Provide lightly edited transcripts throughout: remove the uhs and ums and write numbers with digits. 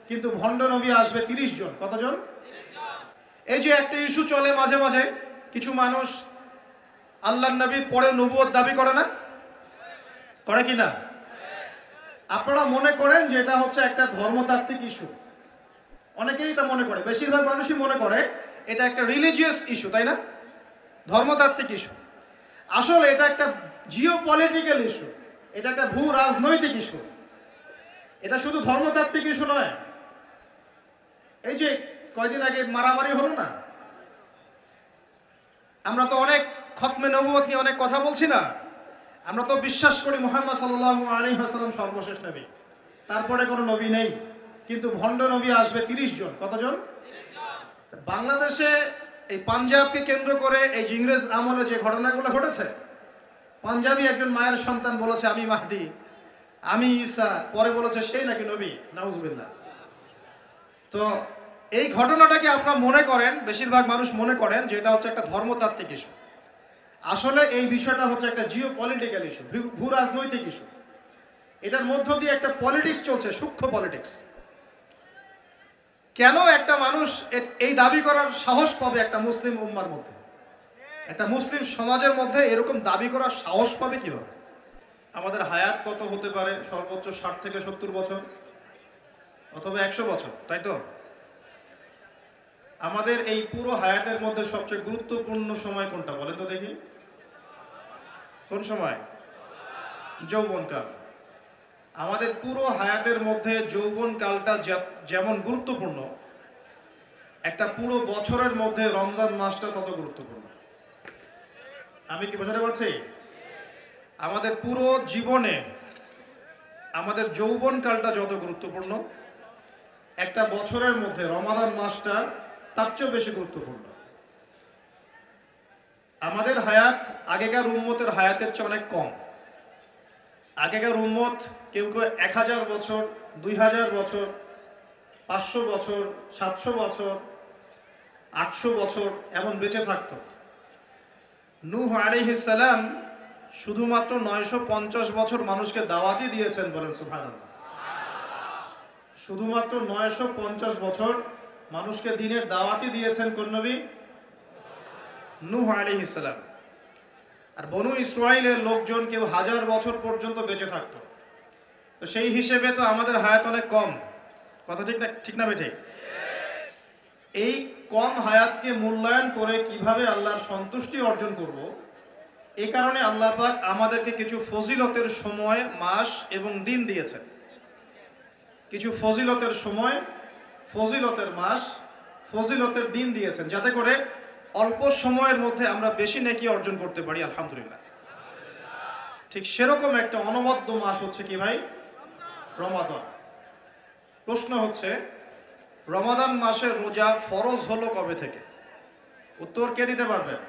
কিন্তু ভণ্ড নবী আসবে 30 জন। কতজন? এই যে একটা ইস্যু চলে মাঝে মাঝে, কিছু মানুষ আল্লাহর নবীর পরে নবুয়ত দাবি করে না, করে কি না? আপনারা মনে করেন যে এটা হচ্ছে একটা ধর্মতাত্ত্বিক ইস্যু, অনেকেই এটা মনে করে, বেশিরভাগ মানুষই মনে করে এটা একটা রিলিজিয়াস ইস্যু, তাই না? ধর্মতাত্ত্বিক ইস্যু। আসলে এটা একটা জিও পলিটিক্যাল ইস্যু, এটা একটা ভূ রাজনৈতিক ইস্যু। এটা শুধু ধর্মতাত্ত্বিক ইস্যু নয়। এই যে কয়দিন আগে মারামারি হলো না, আমরা তো অনেক খতমে নবুয়ত নিয়ে অনেক কথা বলছি না? আমরা তো বিশ্বাস করি মুহাম্মদ সাল্লাল্লাহু আলাইহি ওয়াসাল্লাম সর্বশেষ নবী, তারপরে কোনো নবী নেই, কিন্তু ভণ্ড নবী আসবে 30 জন। কতজন? বাংলাদেশে এই পাঞ্জাবকে কেন্দ্র করে এই যে ইংরেজ আমলে যে ঘটনাগুলো ঘটেছে, পাঞ্জাবি একজন মায়ের সন্তান বলেছে আমি মাহদি, আমি ঈসা, পরে বলেছে সেই নাকি নবী, নাউজুবিল্লাহ। তো এই ঘটনাটাকে আপনারা মনে করেন, বেশিরভাগ মানুষ মনে করেন যে এটা হচ্ছে একটা ধর্মতাত্ত্বিক ইস্যু। আসলে এই বিষয়টা হচ্ছে একটা জিও পলিটিক্যাল ইস্যু, ভূ রাজনৈতিক ইস্যু। এটার মধ্য দিয়ে একটা পলিটিক্স চলছে, সূক্ষ্ম পলিটিক্স। কেন একটা মানুষ এই দাবি করার সাহস পাবে একটা মুসলিম উম্মার মধ্যে, একটা মুসলিম সমাজের মধ্যে এরকম দাবি করার সাহস পাবে কিভাবে? আমাদের হায়াত কত হতে পারে? সর্বোচ্চ 60 থেকে 70 বছর অথবা 100 বছর, তাই তো? আমাদের এই পুরো হায়াতের মধ্যে সবচেয়ে গুরুত্বপূর্ণ সময় কোনটা বলেন তো দেখি? কোন সময়? যৌবনকাল। আমাদের পুরো হায়াতের মধ্যে যৌবনকালটা যেমন গুরুত্বপূর্ণ, একটা পুরো বছরের মধ্যে রমজান মাসটা তত গুরুত্বপূর্ণ। আমি কি বোঝাতে পারছি? আমাদের পুরো জীবনে আমাদের যৌবনকালটা যত গুরুত্বপূর্ণ, একটা বছরের মধ্যে রমাদান মাসটা তার চেয়েও বেশি গুরুত্বপূর্ণ। আমাদের হায়াত আগেকার উম্মতের হায়াতের চেয়ে অনেক কম। আগেকার উম্মত কেউ কেউ 1000 বছর, 2000 বছর, 500 বছর, 700 বছর, 800 বছর এমন বেঁচে থাকত। নূহ আলাইহিস সালাম শুধুমাত্র 950 বছর মানুষকে দাওয়াতি দিয়েছেন, বলেন সুবহানাল্লাহ। শুধুমাত্র 950 বছর মানুষকে দ্বীনের দাওয়াতি দিয়েছেন কোন নবী? নূহ আলাইহিস সালাম। আর বনু ইসরাইলের লোকজন কেউ 1000 বছর পর্যন্ত বেঁচে থাকত। তো সেই হিসেবে তো আমাদের হায়াত অনেক কম। কথা ঠিক না? ঠিক না বেঠিক? এই কম হায়াতকে মূল্যায়ন করে কিভাবে আল্লাহর সন্তুষ্টি অর্জন করব, এই কারণে আল্লাহ পাক আমাদেরকে কিছু ফজিলতের সময়, মাস এবং দিন দিয়েছেন। কিছু ফজিলতের সময়, ফজিলতের মাস, ফজিলতের দিন দিয়েছেন, যাতে করে অল্প সময়ের মধ্যে আমরা বেশি নেকি অর্জন করতে পারি, আলহামদুলিল্লাহ। ঠিক সেরকম একটা অনবদ্য মাস হচ্ছে কি ভাই? রমাদান। প্রশ্ন হচ্ছে, রমাদান মাসের রোজা ফরজ হলো কবে থেকে? উত্তর কে দিতে পারবেন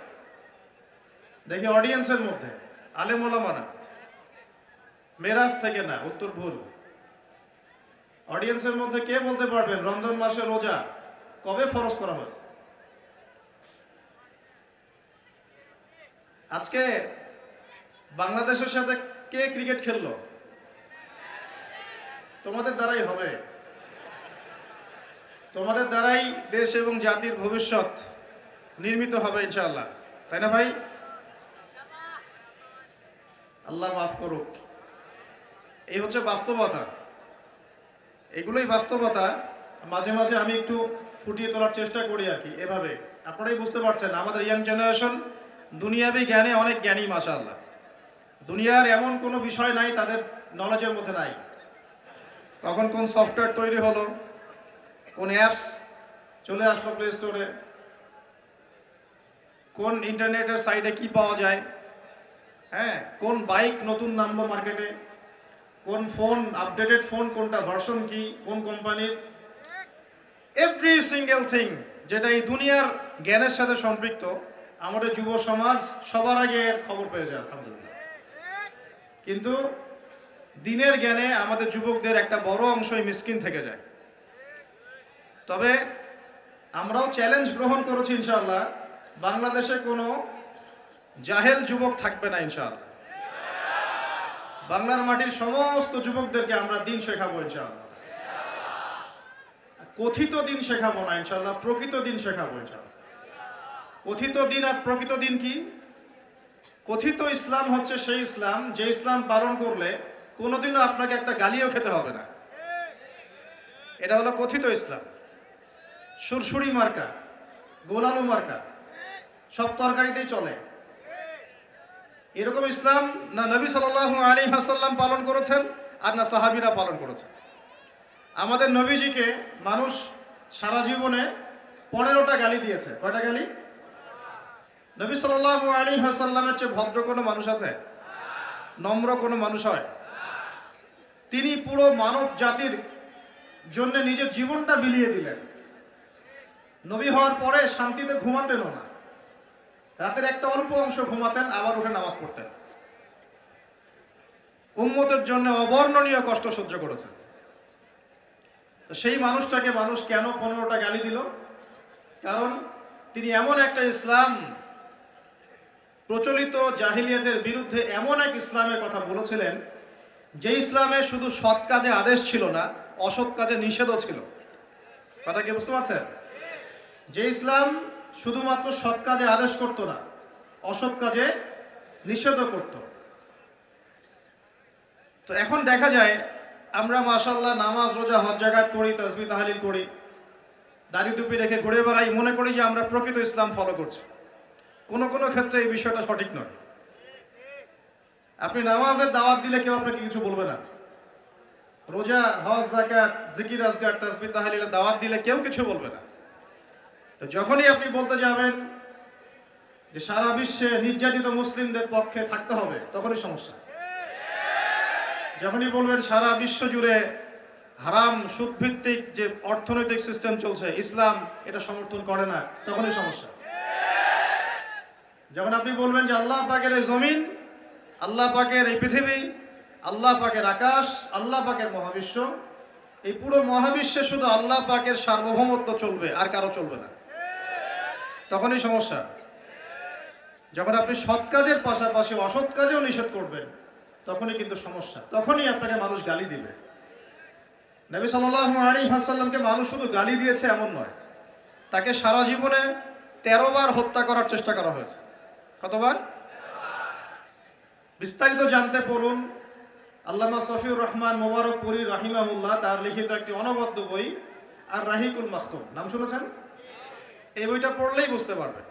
দেখি অডিয়েন্সের মধ্যে? আলেম ওলামা না, মেরাজ থেকে না, উত্তর ভুল। অডিয়েন্সের মধ্যে কে বলতে পারবেন রমজান মাসের রোজা কবে ফরজ করা হয়েছে? আজকে বাংলাদেশের সাথে কে ক্রিকেট খেললো? তোমাদের দ্বারাই হবে, তোমাদের দ্বারাই দেশ এবং জাতির ভবিষ্যৎ নির্মিত হবে ইনশাআল্লাহ, তাই না ভাই? আল্লাহ মাফ করুক। এই হচ্ছে বাস্তবতা, এগুলোই বাস্তবতা। মাঝে মাঝে আমি একটু ফুটিয়ে তোলার চেষ্টা করি আর কি, এভাবে আপনারাই বুঝতে পারছেন আমাদের ইয়াং জেনারেশন দুনিয়াবি জ্ঞানে অনেক জ্ঞানী, মাশাআল্লাহ। দুনিয়ার এমন কোনো বিষয় নাই তাদের নলেজের মধ্যে নাই। কখন কোন সফটওয়্যার তৈরি হলো, কোন অ্যাপস চলে আসলো প্লে স্টোরে, কোন ইন্টারনেটের সাইটে কি পাওয়া যায়, হ্যাঁ, কোন বাইক নতুন নামলো মার্কেটে, কোন ফোন আপডেটেড ফোন কোনটা, ভার্সন কি, কোন কোম্পানির, এভরি সিঙ্গেল থিং যেটা এই দুনিয়ার জ্ঞানের সাথে সম্পৃক্ত, আমাদের যুব সমাজ সবার আগে এর খবর পেয়ে যায়, আলহামদুলিল্লাহ। কিন্তু দিনের জ্ঞানে আমাদের যুবকদের একটা বড় অংশই মিসকিন থেকে যায়। তবে আমরাও চ্যালেঞ্জ গ্রহণ করেছি ইনশাআল্লাহ, বাংলাদেশে কোনো জাহেল যুবক থাকবে না ইনশাআল্লাহ। বাংলার মাটির সমস্ত যুবকদেরকে আমরা দিন শেখাবো ইনশাআল্লাহ। কথিত দিন শেখাবো না ইনশাআল্লাহ, প্রকৃত দিন শেখাবো ইনশাআল্লাহ। কথিত দিন আর প্রকৃত দিন কি? কথিত ইসলাম হচ্ছে সেই ইসলাম যে ইসলাম পালন করলে কোনোদিনও আপনাকে একটা গালিও খেতে হবে না, এটা হলো কথিত ইসলাম। সুরসুরি মার্কা, গোলালু মার্কা, সব তরকারিতেই চলে, এরকম ইসলাম না নবী সাল্লাল্লাহু আলাইহি ওয়াসাল্লাম পালন করেছেন আর না সাহাবীরা পালন করেছেন। আমাদের নবীজিকে মানুষ সারা জীবনে 15টা গালি দিয়েছে। কয়টা গালি? নবী সাল্লাল্লাহু আলাইহি ওয়াসাল্লামের চেয়ে ভদ্র কোনো মানুষ আছে? নম্র কোনো মানুষ হয়? তিনি পুরো মানব জাতির জন্য নিজের জীবনটা বিলিয়ে দিলেন। নবী হওয়ার পরে শান্তিতে ঘুমাতেনও না, রাতের একটা অল্প অংশ ঘুমাতেন, আবার উঠে নামাজ পড়তেন। উম্মতের জন্য অবর্ণনীয় কষ্ট সহ্য করেছেন। তো সেই মানুষটাকে মানুষ কেন 15টা গালি দিল? কারণ তিনি এমন একটা ইসলাম, প্রচলিত জাহিলিয়াতের বিরুদ্ধে এমন এক ইসলামের কথা বলেছিলেন যে ইসলামে শুধু সৎ কাজে আদেশ ছিল না, অসৎ কাজে নিষেধও ছিল। কথা কি বুঝতে পারছেন? যে ইসলাম শুধুমাত্র সৎ কাজে আদেশ করতো না, অসৎ কাজে নিষেধও করত। তো এখন দেখা যায় আমরা মাশাআল্লাহ নামাজ রোজা হজ জাকাত করি, তাসবিহ তাহলিল করি, দাড়ি টুপি রেখে ঘুরে বেড়াই, মনে করি যে আমরা প্রকৃত ইসলাম ফলো করছি। কোনো কোনো ক্ষেত্রে এই বিষয়টা সঠিক নয়। আপনি নামাজের দাওয়াত দিলে কেউ আপনাকে কিছু বলবে না, রোজা হজ জাকাত জিকির আজকার তাসবিহ তাহলিলের দাওয়াত দিলে কেউ কিছু বলবে না। তো যখনই আপনি বলতে যাবেন যে সারা বিশ্বে নির্যাতিত মুসলিমদের পক্ষে থাকতে হবে, তখনই সমস্যা। যখনই বলবেন সারা বিশ্ব জুড়ে হারাম সুদভিত্তিক যে অর্থনৈতিক সিস্টেম চলছে, ইসলাম এটা সমর্থন করে না, তখনই সমস্যা। যখন আপনি বলবেন যে আল্লাহ পাকের এই জমিন, আল্লাহ পাকের এই পৃথিবী, আল্লাহ পাকের আকাশ, আল্লাহ পাকের মহাবিশ্ব, এই পুরো মহাবিশ্বে শুধু আল্লাহ পাকের সার্বভৌমত্ব চলবে, আর কারো চলবে না, তখনই সমস্যা। যখন আপনি সৎ কাজের পাশাপাশি অসৎ কাজেও নিষেধ করবেন, তখনই কিন্তু সমস্যা, তখনই আপনাকে মানুষ গালি দিবে। নবী সাল্লাল্লাহু আলাইহি ওয়াসাল্লামকে মানুষ শুধু গালি দিয়েছে এমন নয়, তাকে সারা জীবনে 13 বার হত্যা করার চেষ্টা করা হয়েছে। কতবার? বিস্তারিত জানতে পড়ুন আল্লামা সফিউর রহমান মোবারকপুরী রাহিমাহুল্লাহ তার লিখিত একটি অনবদ্য বই আর রাহিকুল মাখতুম, নাম শুনেছেন? এই বইটা পড়লেই বুঝতে পারবেন।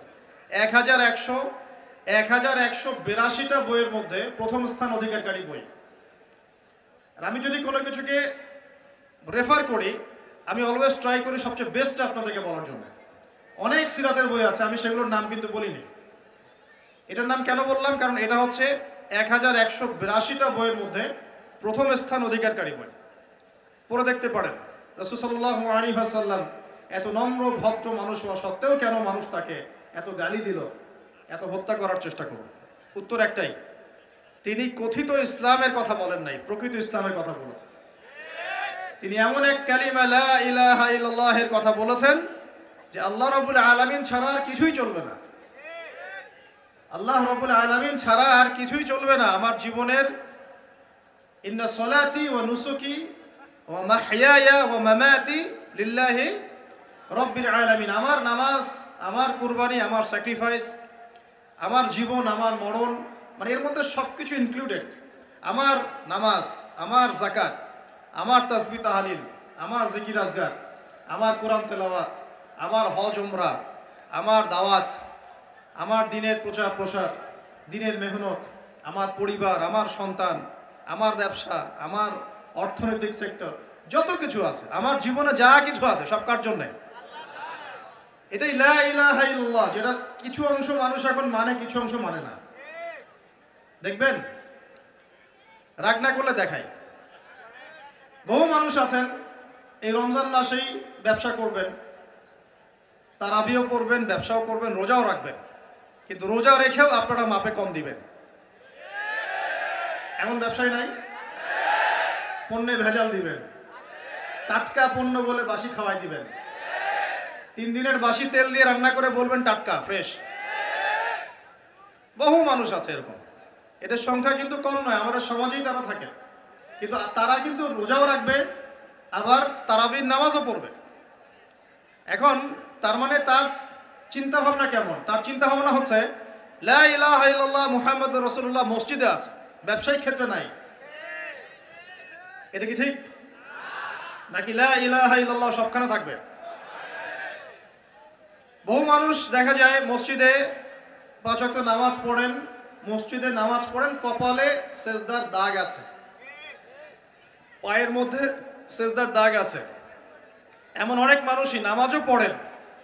1182টা বইয়ের মধ্যে প্রথম স্থান অধিকারী বই। আর আমি যদি কোনো কিছুকে রেফার করি, আমি অলওয়েজ ট্রাই করি সবচেয়ে বেস্ট আপনাদেরকে বলার জন্য। অনেক সিরাতের বই আছে, আমি সেগুলোর নাম কিন্তু বলিনি। এটার নাম কেন বললাম? কারণ এটা হচ্ছে 1182টা বইয়ের মধ্যে প্রথম স্থান অধিকারী বই। পড়ে দেখতে পারেন রাসূল সাল্লাল্লাহু আলাইহি ওয়াসাল্লাম এত নম্র ভদ্র মানুষ হওয়া সত্ত্বেও কেন মানুষ তাকে এত গালি দিল, এত হত্যা করার চেষ্টা করল। উত্তর একটাই, তিনি কথিত ইসলামের কথা বলেন নাই, প্রকৃত ইসলামের কথা বলেছেন। তিনি এমন এক কালিমা লা ইলাহা ইল্লাল্লাহের কথা বলেছেন যে আল্লাহ রাব্বুল আলামিন ছাড়া আর কিছুই চলবে না। আল্লাহ রাব্বুল আলামিন ছাড়া আর কিছুই চলবে না। আমার জীবনের ইন্না সলাতি ওয়া নুসুকি ওয়া মাহইয়ায়া ওয়া মামাতি লিল্লাহি রাব্বিল আলামিন, আমার নামাজ, আমার কুরবানি, আমার স্যাক্রিফাইস, আমার জীবন, আমার মরণ, মানে এর মধ্যে সবকিছু ইনক্লুডেড। আমার নামাজ, আমার যাকাত, আমার তাসবিহ তাহলিল, আমার জিকির আজগার, আমার কোরআন তেলাওয়াত, আমার হজ উমরা, আমার দাওয়াত, আমার দিনের প্রচার প্রসার, দিনের মেহনত, আমার পরিবার, আমার সন্তান, আমার ব্যবসা, আমার অর্থনৈতিক সেক্টর, যত কিছু আছে, আমার জীবনে যা কিছু আছে সব কার জন্যে? এটাই লা ইলাহা ইল্লাল্লাহ, যেটা কিছু অংশ মানুষ এখন মানে, কিছু অংশ মানে না। দেখবেন, রাগ না করলে দেখাই। বহু মানুষ আছেন এই রমজান মাসেই ব্যবসা করবেন, তারাবিও করবেন, ব্যবসাও করবেন, রোজাও রাখবেন, কিন্তু রোজা রেখেও আপনারা মাপে কম দিবেন। এমন ব্যবসায় নাই? পণ্যে ভেজাল দিবেন, টাটকা পণ্য বলে বাসি খাওয়াই দিবেন, 3 দিনের বাসি তেল দিয়ে রান্না করে বলবেন টাটকা ফ্রেশ। বহু মানুষ আছে এরকম, এদের সংখ্যা কিন্তু কম নয়, আমাদের সমাজেই তারা থাকে। কিন্তু তারা কিন্তু রোজাও রাখবে, আবার তারাবির নামাজও পড়বে, এখন তার মানে তার চিন্তা ভাবনা কেমন? তার চিন্তা ভাবনা হচ্ছে লা ইলাহা ইল্লাল্লাহ মুহাম্মাদুর রাসূলুল্লাহ মসজিদে আছে, ব্যবসায়িক ক্ষেত্রে নাই। এটা কি ঠিক? নাকি লা ইলাহা ইল্লাল্লাহ সবখানে থাকবে? বহু মানুষ দেখা যায় মসজিদে 5 ওয়াক্ত নামাজ পড়েন, মসজিদে নামাজ পড়েন, কপালে সেজদার দাগ আছে, পায়ের মধ্যে সেজদার দাগ আছে। এমন অনেক মানুষই নামাজও পড়েন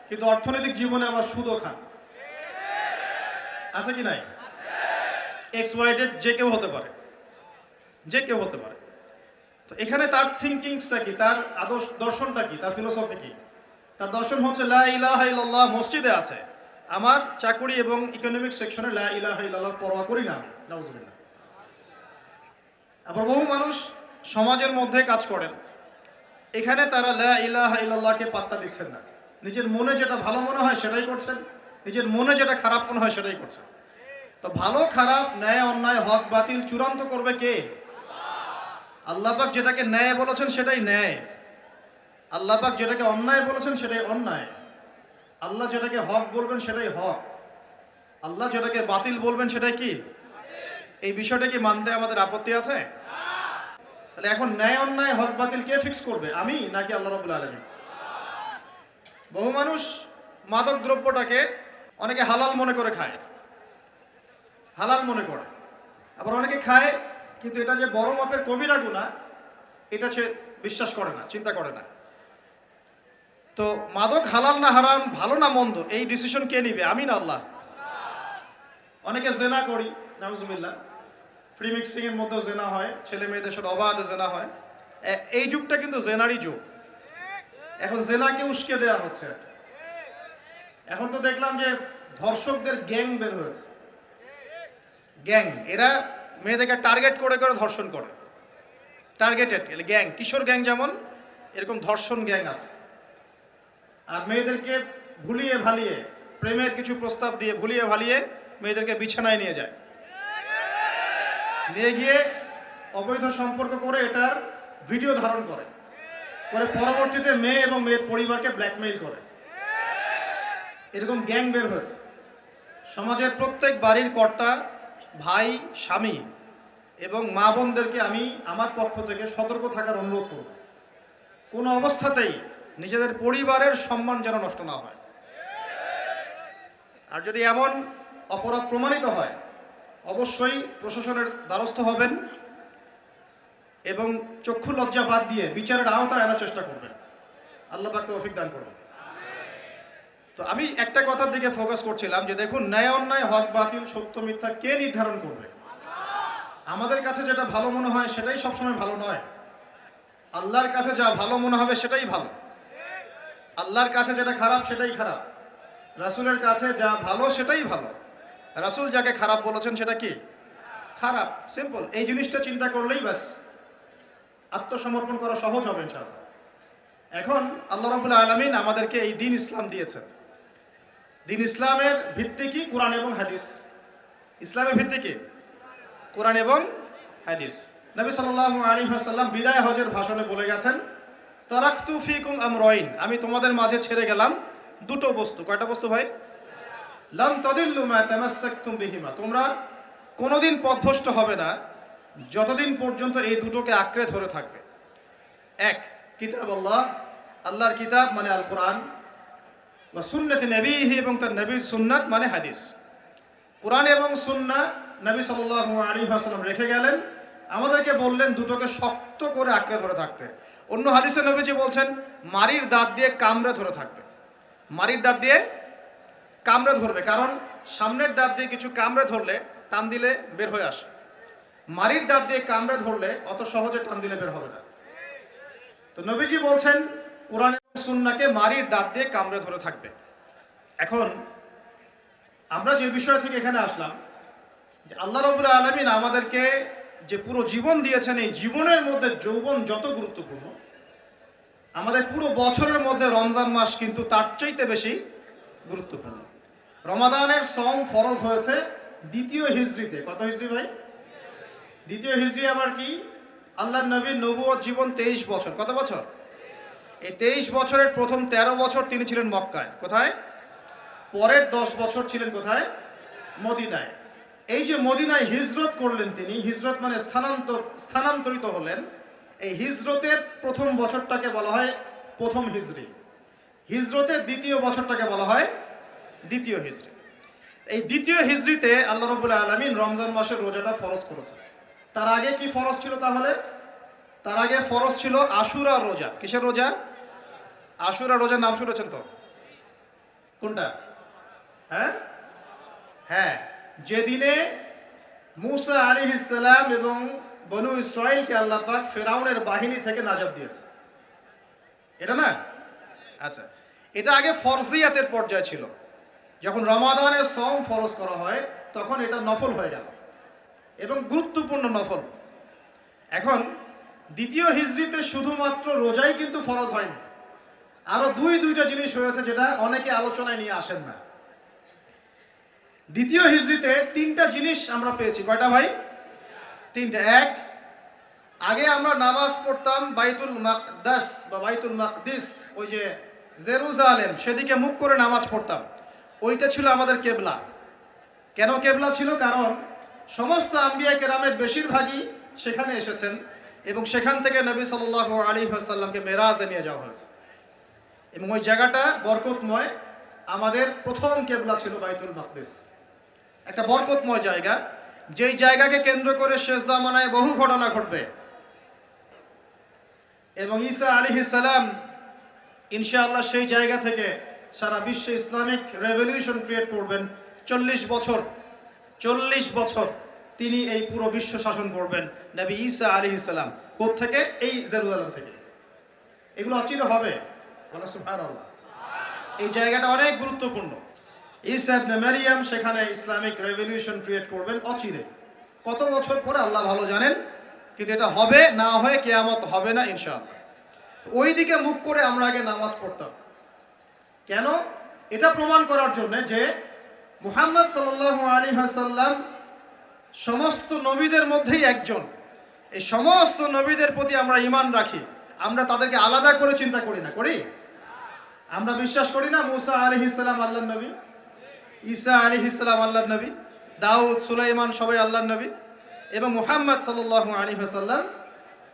কিন্তু অর্থনৈতিক জীবনে আবার সুদও খান। আছে কি নাই? এক্স ওয়াইডেড যে কেউ হতে পারে, যে কেউ হতে পারে। তো এখানে তার থিঙ্কিংসটা কি, তার আদর্শ দর্শনটা কি, তার ফিলোসফি কি? তার দর্শন হচ্ছে লা ইলাহা ইল্লাল্লাহ মসজিদে আছে, আমার চাকরি এবং ইকোনমিক সেকশনে লা ইলাহা ইল্লাল্লাহ পরোয়া করি না, নাউজুবিল্লাহ। আবার বহু মানুষ সমাজের মধ্যে কাজ করেন, এখানে তারা লা ইলাহা ইল্লাল্লাহকে পাত্তা দিচ্ছেন না, নিজের মনে যেটা ভালো মনে হয় সেটাই করছেন, নিজের মনে যেটা খারাপ মনে হয় সেটাই করছেন। তো ভালো খারাপ, ন্যায় অন্যায়, হক বাতিল চূড়ান্ত করবে কে? আল্লাহ পাক যেটাকে ন্যায় বলেছেন সেটাই ন্যায়, আল্লাহ পাক যেটাকে অন্যায় বলেছেন সেটাই অন্যায়, আল্লাহ যেটাকে হক বলবেন সেটাই হক, আল্লাহ যেটাকে বাতিল বলবেন সেটাই কি? এই বিষয়টা কি মানতে আমাদের আপত্তি আছে? তাহলে এখন ন্যায় অন্যায় হক বাতিল কে ফিক্স করবে, আমি নাকি আল্লাহ রাব্বুল আলামিন? বহু মানুষ মাদক দ্রব্যটাকে অনেকে হালাল মনে করে খায়, হালাল মনে করে, আবার অনেকে খায় কিন্তু এটা যে বড় মাপের কবিরা গুনাহ এটা সে বিশ্বাস করে না, চিন্তা করে না। তো মাদক হালাল না হারাম, ভালো না মন্দ, এই ডিসিশন কে নিবে, আমি না আল্লাহ? অনেকে জেনা করি, নাউজুবিল্লাহ, ফ্রি মিক্সিং এর মধ্যেও জেনা হয়, ছেলে মেয়েদের সাথে অবাধে জেনা হয়। এই যুগটা কিন্তু জেনারই যুগ। এখন জেনাকে উস্কে দেওয়া হচ্ছে। এখন তো দেখলাম যে ধর্ষকদের গ্যাং বের হয়েছে, গ্যাং, এরা মেয়েদেরকে টার্গেট করে করে ধর্ষণ করে, টার্গেটেড গ্যাং, কিশোর গ্যাং যেমন এরকম ধর্ষণ গ্যাং আছে। আর মেয়েদেরকে ভুলিয়ে ভালিয়ে, প্রেমের কিছু প্রস্তাব দিয়ে ভুলিয়ে ভালিয়ে মেয়েদেরকে বিছানায় নিয়ে যায়, নিয়ে গিয়ে অবৈধ সম্পর্ক করে এটার ভিডিও ধারণ করে, করে পরবর্তীতে মেয়ে এবং মেয়ের পরিবারকে ব্ল্যাকমেইল করে। এরকম গ্যাং বের হয়েছে। সমাজের প্রত্যেক বাড়ির কর্তা, ভাই, স্বামী এবং মা বোনদেরকে আমি আমার পক্ষ থেকে সতর্ক থাকার অনুরোধ করব, কোনো অবস্থাতেই নিজেদের পরিবারের সম্মান যেন নষ্ট না হয়। আর যদি এমন অপরাধ প্রমাণিত হয় অবশ্যই প্রশাসনের দ্বারস্থ হবেন এবং চক্ষু লজ্জা বাদ দিয়ে বিচারের আওতায় আনার চেষ্টা করবেন। আল্লাহ পাক তৌফিক দান করবেন। তো আমি একটা কথার দিকে ফোকাস করছিলাম যে দেখুন, ন্যায় অন্যায়, হক বাতিল, সত্য মিথ্যা কে নির্ধারণ করবে? আমাদের কাছে যেটা ভালো মনে হয় সেটাই সবসময় ভালো নয়, আল্লাহর কাছে যা ভালো মনে হবে সেটাই ভালো, আল্লাহর কাছে যেটা খারাপ সেটাই খারাপ, রাসূলের কাছে যা ভালো সেটাই ভালো, রাসূল যাকে খারাপ বলেছেন সেটা কি? খারাপ। সিম্পল। এই জিনিসটা চিন্তা করলেই ব্যাস আত্মসমর্পণ করা সহজ হবে ইনশাআল্লাহ। এখন আল্লাহ রাব্বুল আলামিন আমাদেরকে এই দ্বীন ইসলাম দিয়েছেন। দ্বীন ইসলামের ভিত্তি কি? কোরআন এবং হাদিস। ইসলামের ভিত্তি কি? কোরআন এবং হাদিস। নবী সাল্লাল্লাহু আলাইহি ওয়াসাল্লাম বিদায় হজের ভাষণে বলে গেছেন, তারাকতু ফিকুম আমরাইন, আমি তোমাদের মাঝে ছেড়ে গেলাম দুটো বস্তু। কয়টা বস্তু ভাই? লান তাদিল্লু মা তামাসসাকতুম বিহিমা, তোমরা কোনোদিন পথভ্রষ্ট হবে না যতদিন পর্যন্ত এই দুটোকে আঁকড়ে ধরে থাকবে। এক, কিতাব আল্লাহ, আল্লাহর কিতাব মানে আল কোরআন, ওয়া সুন্নতি নবীহি, এবং তার নবীর সুন্নাত মানে হাদিস। কোরআন এবং সুন্নাহ নবী সাল্লাল্লাহু আলাইহি ওয়াসাল্লাম রেখে গেলেন, আমাদেরকে বললেন দুটোকে শক্ত করে আঁকড়ে ধরে থাকতে। অন্য হাদিসে নবীজি বলছেন মারির দাঁত দিয়ে কামড়ে ধরে থাকবে, মারির দাঁত দিয়ে কামড়ে ধরবে, কারণ সামনের দাঁত দিয়ে কিছু কামড়ে ধরলে টান দিলে বের হয়ে আসে, মারির দাঁত দিয়ে কামড়ে ধরলে অত সহজে টান দিলে বের হবে না। তো নবীজি বলছেন কোরআন এবং সুন্নাহকে মারির দাঁত দিয়ে কামড়ে ধরে থাকবে। এখন আমরা যে বিষয় থেকে এখানে আসলাম, যে আল্লাহ রাব্বুল আলামিন আমাদেরকে যে পুরো জীবন দিয়েছেন, এই জীবনের মধ্যে যৌবন যত গুরুত্বপূর্ণ, আমাদের পুরো বছরের মধ্যে রমজান মাস কিন্তু তার চাইতে বেশি গুরুত্বপূর্ণ। রমাদানের সওম ফরজ হয়েছে দ্বিতীয় হিজরিতে। কত হিজরি ভাই? দ্বিতীয় হিজরি। আবার কি? আল্লাহর নবীর নবুয়ত জীবন 23 বছর। কত বছর? এই 23 বছরের প্রথম 13 বছর তিনি ছিলেন মক্কায়। কোথায়? পরের 10 বছর ছিলেন কোথায়? মদিনায়। এই যে মদিনায় হিজরত করলেন তিনি, হিজরত মানে স্থানান্তরিত হলেন। এই হিজরতের প্রথম বছরটাকে বলা হয় প্রথম হিজরি, হিজরতের দ্বিতীয় বছরটাকে বলা হয় দ্বিতীয় হিজরি। এই দ্বিতীয় হিজরিতে আল্লাহ রাব্বুল আলামিন রমজান মাসের রোজাটা ফরজ করেছেন। তার আগে কি ফরজ ছিল তাহলে? তার আগে ফরজ ছিল আশুরা রোজা। কিসের রোজা? আশুরা রোজার নাম শুনেছেন তো? কোনটা? হ্যাঁ হ্যাঁ, যেদিনে মূসা আলাইহিস সালাম এবং বনু ইসরাইলকে আল্লাহ পাক ফেরাউনের বাহিনী থেকে নাজাত দিয়েছে, এটা না? আচ্ছা, এটা আগে ফরজিয়াতের পর্যায়ে ছিল। যখন রমাদানের সওম ফরজ করা হয় তখন এটা নফল হয়ে গেল এবং গুরুত্বপূর্ণ নফল। এখন দ্বিতীয় হিজরিতে শুধুমাত্র রোজাই কিন্তু ফরজ হয়নি, আরো দুইটা জিনিস হয়েছে যেটা অনেকে আলোচনায় নিয়ে আসেন না। দ্বিতীয় হিজরিতে 3টা জিনিস আমরা পেয়েছি। কয়টা ভাই? 3টা। এক, আগে আমরা নামাজ পড়তাম বাইতুল মাকদাস বা বাইতুল মাকদিস, ওই যে জেরুজালেম, সেদিকে মুখ করে নামাজ পড়তাম। ওইটা ছিল আমাদের কেবলা। কেন কেবলা ছিল? কারণ সমস্ত আম্বিয়া কেরামের বেশিরভাগই সেখানে এসেছেন এবং সেখান থেকে নবী সাল্লাল্লাহু আলাইহি ওয়াসাল্লামকে মেরাজে নিয়ে যাওয়া হয়েছে এবং ওই জায়গাটা বরকতময়। আমাদের প্রথম কেবলা ছিল বাইতুল মাকদিস, একটা বরকতময় জায়গা, যেই জায়গাকে কেন্দ্র করে শেষ জামানায় বহু ঘটনা ঘটবে এবং ঈসা আলাইহিস সালাম ইনশাআল্লাহ সেই জায়গা থেকে সারা বিশ্বে ইসলামিক রেভলিউশন ক্রিয়েট করবেন। 40 বছর তিনি এই পুরো বিশ্ব শাসন করবেন। নবী ঈসা আলাইহিস সালাম কোত্থেকে? এই জেরুজালেম থেকে। এগুলো অচির হবে, বলা সুবহানাল্লাহ। এই জায়গাটা অনেক গুরুত্বপূর্ণ। ঈসা ইবনে মারইয়াম সেখানে ইসলামিক রেভলিউশন ক্রিয়েট করবেন অচিরে। কত বছর পরে আল্লাহ ভালো জানেন, কিন্তু এটা হবে, না হয়ে কিয়ামত হবে না ইনশাআল্লাহ। ওই দিকে মুখ করে আমরা আগে নামাজ পড়তাম। কেন? এটা প্রমাণ করার জন্য যে মুহাম্মদ সাল্লাল্লাহু আলাইহি ওয়াসাল্লাম সমস্ত নবীদের মধ্যেই একজন। এই সমস্ত নবীদের প্রতি আমরা ঈমান রাখি, আমরা তাদেরকে আলাদা করে চিন্তা করি না, করি? আমরা বিশ্বাস করি না মূসা আলাইহিস সালাম আল্লাহর নবী, ঈসা আলাইহিস সালাম আল্লাহর নবী, দাউদ, সুলাইমান সবাই আল্লাহর নবী এবং মুহাম্মদ সাল্লাল্লাহু আলাইহি ওয়াসাল্লাম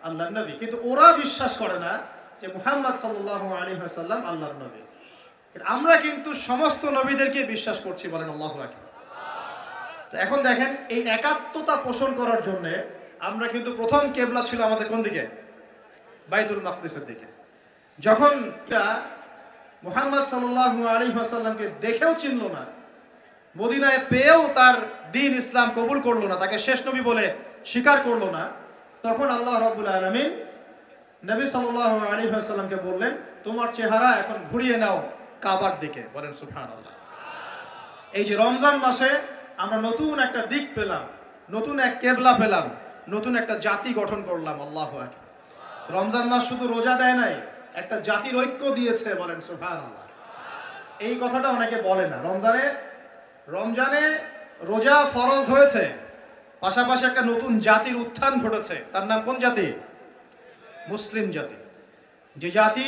আল্লাহর নবী। কিন্তু ওরা বিশ্বাস করে না যে মুহাম্মদ সাল্লাল্লাহু আলাইহি ওয়াসাল্লাম আল্লাহর নবী। আমরা কিন্তু সমস্ত নবীদেরকে বিশ্বাস করছি, বলেন আল্লাহু আকবার। তো এখন দেখেন, এই একাত্মতা পোষণ করার জন্য আমরা কিন্তু প্রথম কেবলা ছিল আমাদের কোন দিকে? বাইতুল মাকদিসের দিকে। যখন মুহাম্মদ সাল্লাল্লাহু আলাইহি ওয়াসাল্লামকে দেখেও চিনল না, মদিনায় পেয়েও তার দ্বীন ইসলাম কবুল করলো না, তাকে শেষ নবী বলে স্বীকার করলো না, তখন আল্লাহ রাব্বুল আলামিন নবী সাল্লাল্লাহু আলাইহি ওয়াসাল্লামকে বললেন, তোমার চেহারা এখন ঘুরিয়ে নাও কাবার দিকে, বলেন সুবহানাল্লাহ। এই যে রমজান মাসে আমরা নতুন একটা দিক পেলাম, নতুন এক কেবলা পেলাম, নতুন একটা জাতি গঠন করলাম। আল্লাহু আকবার। রমজান মাস শুধু রোজা দেয় নাই, একটা জাতির ঐক্য দিয়েছে, বলেন সুবহানাল্লাহ। এই কথাটা অনেকে বলে না। রমজানে রোজা ফরজ হয়েছে, পাশাপাশি একটা নতুন জাতির উত্থান ঘটেছে। তার নাম কোন জাতি? মুসলিম জাতি। যে জাতি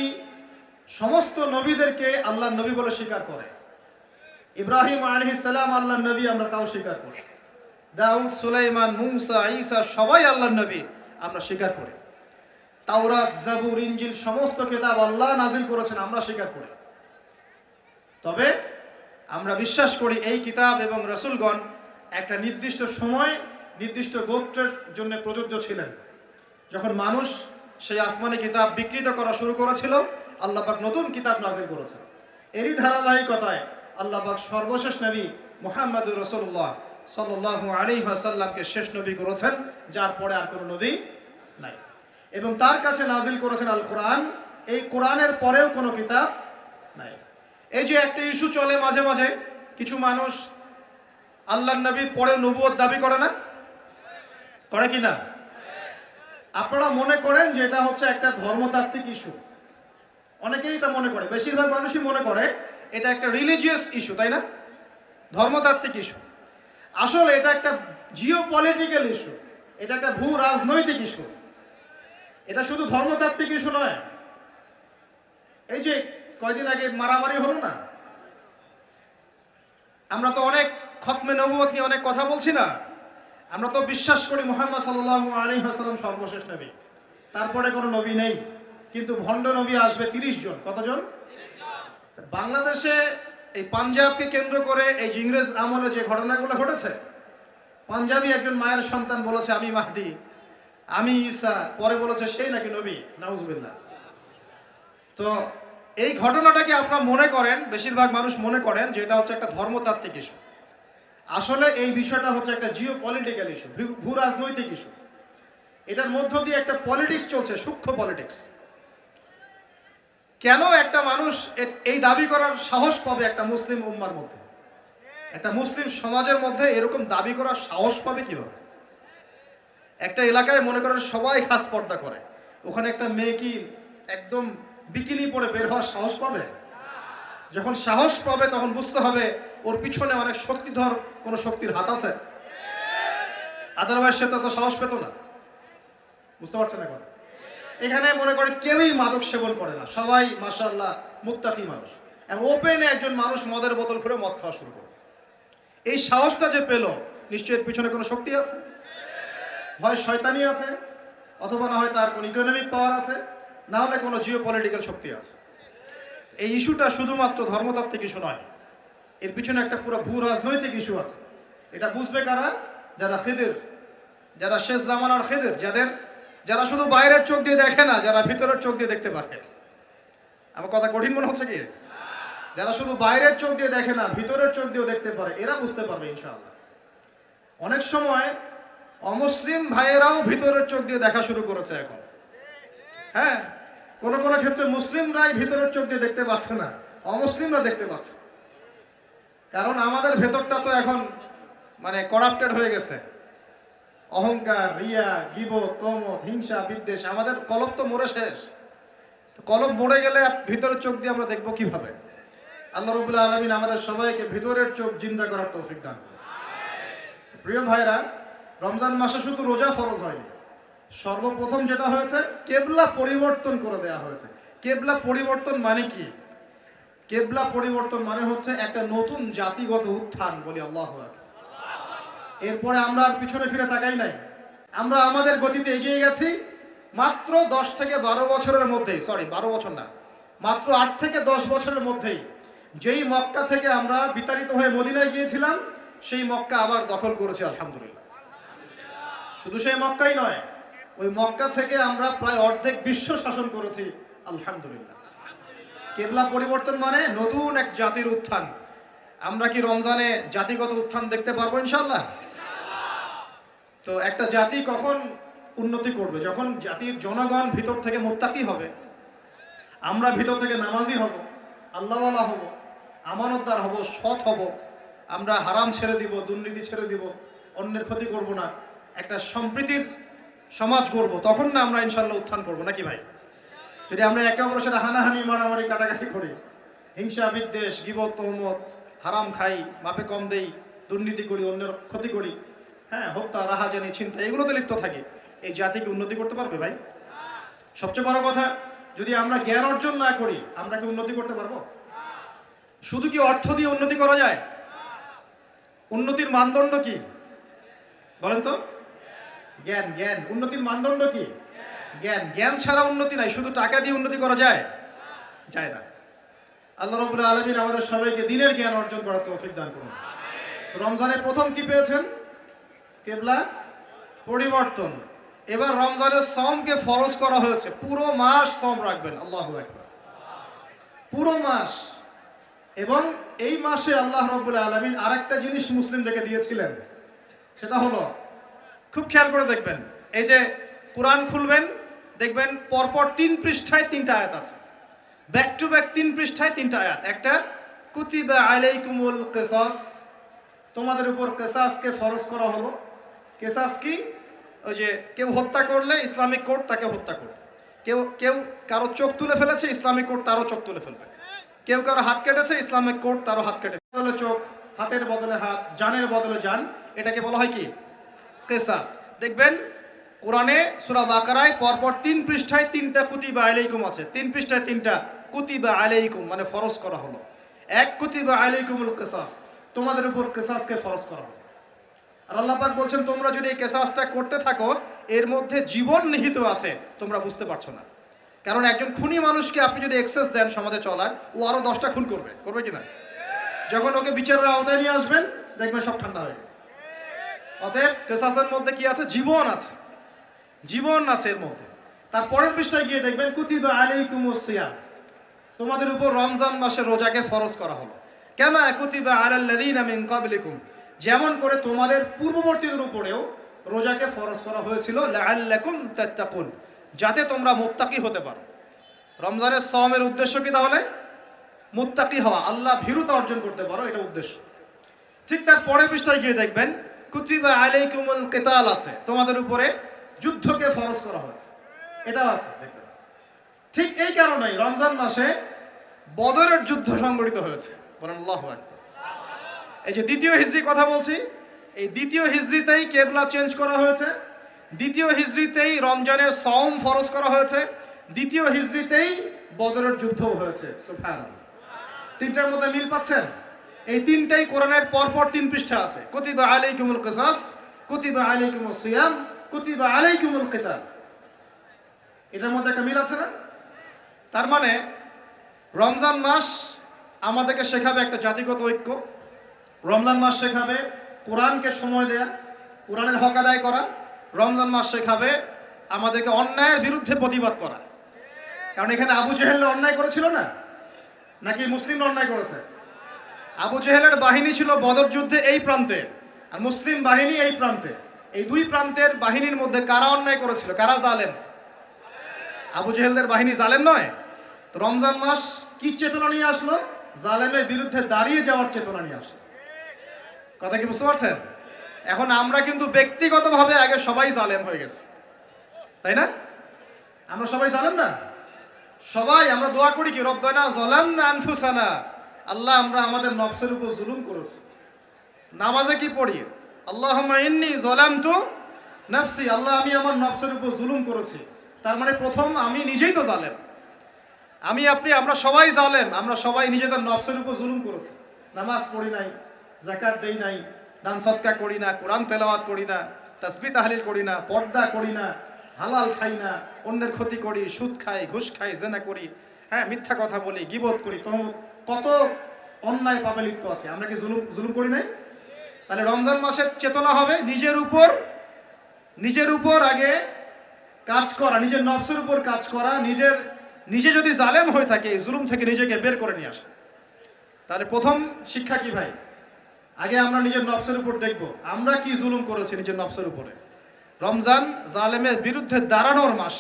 সমস্ত নবীদেরকে আল্লাহর নবী বলে স্বীকার করে। ইব্রাহিম আলাইহিস সালাম আল্লাহর নবী, আমরা তাও স্বীকার করি। দাউদ, সুলাইমান, মূসা, ঈসা সবাই আল্লাহর নবী, আমরা স্বীকার করি। তাওরাত, জাবুর, ইনজিল সমস্ত কিতাব আল্লাহ নাজিল করেছেন, আমরা স্বীকার করি। তবে আমরা বিশ্বাস করি এই কিতাব এবং রাসূলগণ একটা নির্দিষ্ট সময়, নির্দিষ্ট গোত্রের জন্য প্রযোজ্য ছিলেন। যখন মানুষ সেই আসমানি কিতাব বিকৃত করা শুরু করেছিল, আল্লাহ পাক নতুন কিতাব নাজিল করেছেন। এরই ধারাবাহিকতায় আল্লাহ পাক সর্বশেষ নবী মুহাম্মদুর রাসূলুল্লাহ সাল্লাল্লাহু আলাইহি ওয়াসাল্লামকে শেষ নবী করেছেন, যার পরে আর কোনো নবী নাই। এবং তার কাছে নাজিল করেছেন আল কোরআন। এই কোরআনের পরেও কোনো কিতাব নাই। এই যে একটা ইস্যু চলে মাঝে মাঝে, কিছু মানুষ আল্লাহর নবীর পরে নবুয়ত দাবি করে না, করে কি না? আপনারা মনে করেন যে এটা হচ্ছে একটা ধর্মতাত্ত্বিক ইস্যু, অনেকেই এটা মনে করে, বেশিরভাগ মানুষই মনে করে এটা একটা রিলিজিয়াস ইস্যু, তাই না? ধর্মতাত্ত্বিক ইস্যু। আসলে এটা একটা জিওপলিটিক্যাল ইস্যু, এটা একটা ভূ রাজনৈতিক ইস্যু। এটা শুধু ধর্মতাত্ত্বিক ইস্যু নয়, এই যে কয়দিন আগে মারামারি হলো না, আমরা তো অনেক খতমে নবুয়ত নিয়ে অনেক কথা বলছি না? আমরা তো বিশ্বাস করি মুহাম্মদ সাল্লাল্লাহু আলাইহি ওয়াসাল্লাম সর্বশেষ নবী, তারপরে কোনো নবী নেই, কিন্তু ভণ্ড নবী আসবে 30 জন। কতজন? বাংলাদেশে এই পাঞ্জাবকে কেন্দ্র করে এই যে ইংরেজ আমলে যে ঘটনাগুলো ঘটেছে, পাঞ্জাবি একজন মায়ের সন্তান বলেছে আমি মাহদি, আমি ঈসা, পরে বলেছে সেই নাকি নবী, নাউজুবিল্লাহ। তো এই ঘটনাটাকে আপনারা মনে করেন, বেশিরভাগ মানুষ মনে করেন যে এটা হচ্ছে একটা ধর্মতাত্ত্বিক ইস্যু। আসলে এই বিষয়টা হচ্ছে একটা জিও পলিটিক্যাল ইস্যু, ভূ রাজনৈতিক ইস্যু। এটার মধ্য দিয়ে একটা পলিটিক্স চলছে, সূক্ষ্ম পলিটিক্স। কেন একটা মানুষ এই দাবি করার সাহস পাবে একটা মুসলিম উম্মার মধ্যে, একটা মুসলিম সমাজের মধ্যে এরকম দাবি করার সাহস পাবে কিভাবে? একটা এলাকায় মনে করেন সবাই খাস পর্দা করে, ওখানে একটা মেয়ে কি একদম বিকিনি পরে বের হওয়ার সাহস পাবে? যখন সাহস পাবে তখন বুঝতে হবে ওর পিছনে অনেক শক্তিধর কোনো শক্তির হাত আছে, আদারওয়াইজ সে তো সাহস পেত না। বুঝতে পারছেন না কথা? এখানে মনে করে কেউই মাদক সেবন করে না, সবাই মাশাআল্লাহ মুত্তাকি মানুষ, এবং ওপেনে একজন মানুষ মদের বোতল করে মদ খাওয়া শুরু করে। এই সাহসটা যে পেল, নিশ্চয়ই এর পিছনে কোনো শক্তি আছে, হয় শয়তানি আছে, অথবা না হয় তার কোনো ইকোনমিক পাওয়ার আছে, না হলে কোনো জিও পলিটিক্যাল শক্তি আছে। এই ইস্যুটা শুধুমাত্র ধর্মতাত্ত্বিক ইস্যু নয়, এর পিছনে একটা পুরো ভূ রাজনৈতিক ইস্যু আছে। এটা বুঝবে কারা? যারা খেদের, যারা শেষ জামানার খেদের, যারা শুধু বাইরের চোখ দিয়ে দেখে না, যারা ভিতরের চোখ দিয়ে দেখতে পারে। আমার কথা কঠিন মনে হচ্ছে কি? যারা শুধু বাইরের চোখ দিয়ে দেখে না, ভিতরের চোখ দিয়েও দেখতে পারে, এরা বুঝতে পারবে ইনশাআল্লাহ। অনেক সময় অমুসলিম ভাইয়েরাও ভিতরের চোখ দিয়ে দেখা শুরু করেছে এখন। হ্যাঁ, কোনো কোনো ক্ষেত্রে মুসলিমরাই ভিতরের চোখ দিয়ে দেখতে পাচ্ছে না, অমুসলিমরা দেখতে পাচ্ছে। কারণ আমাদের ভেতরটা তো এখন মানে করাপ্টেড হয়ে গেছে। অহংকার, রিয়া, গীবত, তমত, হিংসা, বিদ্বেষ, আমাদের কলব তো মরে শেষ। কলব মরে গেলে ভিতরের চোখ দিয়ে আমরা দেখবো কিভাবে? আল্লাহ রাব্বুল আলামিন আমাদের সবাইকে ভিতরের চোখ জিন্দা করার তৌফিক দান করুন। প্রিয় ভাইরা, রমজান মাসে শুধু রোজা ফরজ হয়নি, সর্বপ্রথম যেটা হয়েছে কেবলা পরিবর্তন করে দেওয়া হয়েছে। কেবলা পরিবর্তন মানে কি? কেবলা পরিবর্তন মানে হচ্ছে একটা নতুন জাতিগত উত্থান, বলি আল্লাহু আকবার। এরপরে আমরা আর পিছনে ফিরে তাকাই নাই, আমরা আমাদের গতিতে এগিয়ে গেছি। মাত্র 10 থেকে 12 বছরের মধ্যেই, 12 বছর না, মাত্র 8 থেকে 10 বছরের মধ্যেই যেই মক্কা থেকে আমরা বিতাড়িত হয়ে মদিনায় গিয়েছিলাম, সেই মক্কা আবার দখল করেছে আলহামদুলিল্লাহ। শুধু সেই মক্কাই নয়, ওই মক্কা থেকে আমরা প্রায় অর্ধেক বিশ্ব শাসন করেছি আলহামদুলিল্লাহ। কেবলা পরিবর্তন মানে নতুন এক জাতির উত্থান। আমরা কি রমজানে জাতিগত উত্থান দেখতে পারবো ইনশাআল্লাহ? তো একটা জাতি কখন উন্নতি করবে? যখন জাতির জনগণ ভিতর থেকে মুত্তাকি হবে, আমরা ভিতর থেকে নামাজি হব, আল্লাহওয়ালা হব, আমানতদার হব, সৎ হব, আমরা হারাম ছেড়ে দিব, দুর্নীতি ছেড়ে দিব, অন্যের ক্ষতি করব না, একটা সম্প্রীতির সমাজ করব, তখন না আমরা ইনশাআল্লাহ উত্থান করবো, নাকি ভাই? যদি আমরা একে অপরের সাথে হানাহানি, মারামারি, কাটাকাটি করি, হিংসা, বিদ্বেষ, গীবত, তহমত, হারাম খাই, মাপে কম দেই, দুর্নীতি করি, অন্যের ক্ষতি করি, হ্যাঁ, হত্যা, রাহাজানি, ছিনতা, এগুলোতে লিপ্ত থাকি, এই জাতিকে উন্নতি করতে পারবে ভাই? সবচেয়ে বড় কথা, যদি আমরা জ্ঞান অর্জন না করি, আমরা কি উন্নতি করতে পারবো? শুধু কি অর্থ দিয়ে উন্নতি করা যায়? উন্নতির মানদণ্ড কি বলেন তো? জ্ঞান। জ্ঞান উন্নতির মানদণ্ড কি? জ্ঞান। জ্ঞান ছাড়া উন্নতি নাই। শুধু টাকা দিয়ে উন্নতি করা যায়? যায় না। আল্লাহ রাব্বুল আলামিন আমাদের সবাইকে দ্বীনের জ্ঞান অর্জন করার তৌফিক দান করুন। তো রমজানের প্রথম কি পেয়েছেন? কেবলা পরিবর্তন। এবার রমজানের সাওমকে ফরজ করা হয়েছে, পুরো মাস সাওম রাখবেন। আল্লাহু আকবার, পুরো মাস। এবং এই মাসে আল্লাহ রাব্বুল আলামিন আরেকটা জিনিস মুসলিমদেরকে দিয়েছিলেন, সেটা হলো, খুব খেয়াল করে দেখবেন, এই যে কোরআন খুলবেন, দেখবেন পরপর 3 পৃষ্ঠায় 3টা আয়াত আছে, ব্যাক টু ব্যাক 3 পৃষ্ঠায় 3টা আয়াত। একটা, কুতিবা আলাইকুমুল কিসাস, তোমাদের উপর কিসাসকে ফরজ করা হলো। কিসাস কি? ওই যে কেউ হত্যা করলে ইসলামিক কোর্ট তাকে হত্যা করবে, কেউ কারো চোখ তুলে ফেলেছে, ইসলামিক কোর্ট তারও চোখ তুলে ফেলবে, কেউ কারো হাত কেটেছে, ইসলামিক কোর্ট তারও হাত কেটে বদলে চোখ, হাতের বদলে হাত, জানের বদলে জান, এটাকে বলা হয় কি? কিসাস। দেখবেন কোরআনে সূরা বাকারায় পরপর 3 পৃষ্ঠায় 3টা কুতিবা আলাইকুম আছে, 3 পৃষ্ঠায় 3টা কুতিবা আলাইকুম মানে ফরজ করা হলো। এক কুতিবা আলাইকুমুল কিসাস, তোমাদের উপর কিসাসকে ফরজ করা হলো। আর আল্লাহ পাক বলছেন তোমরা যদি এই কিসাসটা করতে থাকো এর মধ্যে জীবন নিহিত আছে, তোমরা বুঝতে পারছো না। কারণ একজন খুনি মানুষকে আপনি যদি এক্সেস দেন সমাজে চলার, ও আরো 10টা খুন করবে কিনা? যখন ওকে বিচারের আওতায় নিয়ে আসবেন দেখবেন সব ঠান্ডা হয়ে গেছে। অতএব কিসাসের মধ্যে কি আছে? জীবন আছে, জীবন আছে এর মধ্যে। তার পরের পৃষ্ঠায় গিয়ে দেখবেন কুতিবা আলাইকুমুস সিয়াম, তোমাদের উপর রমজান মাসে রোজাকে ফরজ করা হলো। কামা কুতিবা আলাল্লাযীনা মিন ক্বাবলিকুম, যেমন করে তোমাদের পূর্ববর্তীদের উপরেও রোজাকে ফরজ করা হয়েছিল, লাআল্লাকুম তাত্তাকুন, যাতে তোমরা মুত্তাকি হতে পারো। রমজানের সাওমের উদ্দেশ্য কি তাহলে? মুত্তাকি হওয়া, আল্লাহ ভীরুতা অর্জন করতে পারো, এটা উদ্দেশ্য। ঠিক তার পরের পৃষ্ঠায় গিয়ে দেখবেন কুতিবা আলাইকুমুল কিতাল আছে, তোমাদের উপরে যুদ্ধকে ফরজ করা হয়েছে, এটাও আছে দেখবেন। ঠিক এই কারণেই রমজান মাসে বদরের যুদ্ধ সংগঠিত হয়েছে, বলেন আল্লাহু আকবার। এই যে দ্বিতীয় হিজরি কথা বলছি, এই দ্বিতীয় হিজরিতেই কেবলা চেঞ্জ করা হয়েছে, দ্বিতীয় হিজরিতেই রমজানের সাওম ফরজ করা হয়েছে, দ্বিতীয় হিজরিতেই বদরের যুদ্ধও হয়েছে। সুবহানাল্লাহ, তিনটার মধ্যে মিল পাচ্ছেন? এই তিনটাই কোরআনের পরপর 3 পৃষ্ঠা আছে। কুতিবা আলাইকুমুল কিসাস, কুতিবা আলাইকুমুস সিয়াম, কুতিবা আলাইকুমুল কিতাল, এটার মধ্যে একটা মিল আছে না? তার মানে রমজান মাস আমাদেরকে শেখাবে একটা জাতিগত ঐক্য, রমজান মাস শেখাবে কোরআনকে সময় দেয়া, কোরআনের হক আদায় করা, রমজান মাস শেখাবে আমাদেরকে অন্যায়ের বিরুদ্ধে প্রতিবাদ করা। কারণ এখানে আবু জেহেল অন্যায় করেছিল না, নাকি মুসলিমরা অন্যায় করেছে? আবু জেহেলের বাহিনী ছিল বদর যুদ্ধে এই প্রান্তে, আর মুসলিম বাহিনী এই প্রান্তে। এই দুই প্রান্তের বাহিনীর মধ্যে কারা অন্যায় করেছিল? কারা জালেম? আবু জেহেলদের বাহিনী জালেম নয়। তো রমজান মাস কি চেতনা নিয়ে আসলো? জালেমের বিরুদ্ধে দাঁড়িয়ে যাওয়ার চেতনা নিয়ে আসলো। কথা কি বুঝতে পারছেন? এখন আমরা কিন্তু ব্যক্তিগতভাবে আগে সবাই জালেম হয়ে গেছে, তাই না? আমরা সবাই জালেম না? সবাই আমরা দোয়া করি কি, রব্বানা যালামনা আনফুসানা, আল্লাহ আমরা আমাদের নফসের উপর জুলুম করেছি। নামাজে কি পড়ি? আল্লাহুম্মা ইন্নী যালামতু নাফসি, আল্লাহ আমি আমার নফসের উপর জুলুম করেছি। তার মানে প্রথম আমি নিজেই তো জালেম, আমরা সবাই জালেম, আমরা সবাই নিজেদের নফসের উপর জুলুম করেছি। নামাজ পড়ি নাই, যাকাত দেই নাই, দান সদকা করি না, কোরআন তেলাওয়াত করি না, তাসবিহ তাহলিল করি না, পর্দা করি না, হালাল খাই না, অন্যের ক্ষতি করি, সুদ খাই, ঘুষ খাই, জেনা করি, হ্যাঁ মিথ্যা কথা বলি, গীবত করি, কত অন্যায় পাপে লিপ্ত আছে। আমরা কি জুলুম করি নাই? তাহলে রমজান মাসের চেতনা হবে নিজের উপর আগে কাজ করা, নিজের নফসের উপর কাজ করা, নিজে যদি জালেম হয়ে থাকে এই জুলুম থেকে নিজেকে বের করে নিয়ে আসা। তাহলে প্রথম শিক্ষা কি ভাই? আগে আমরা নিজের নফসের উপর দেখব আমরা কি জুলুম করেছি নিজের নফসের উপরে। রমজান জালেমের বিরুদ্ধে দাঁড়ানোর মাস,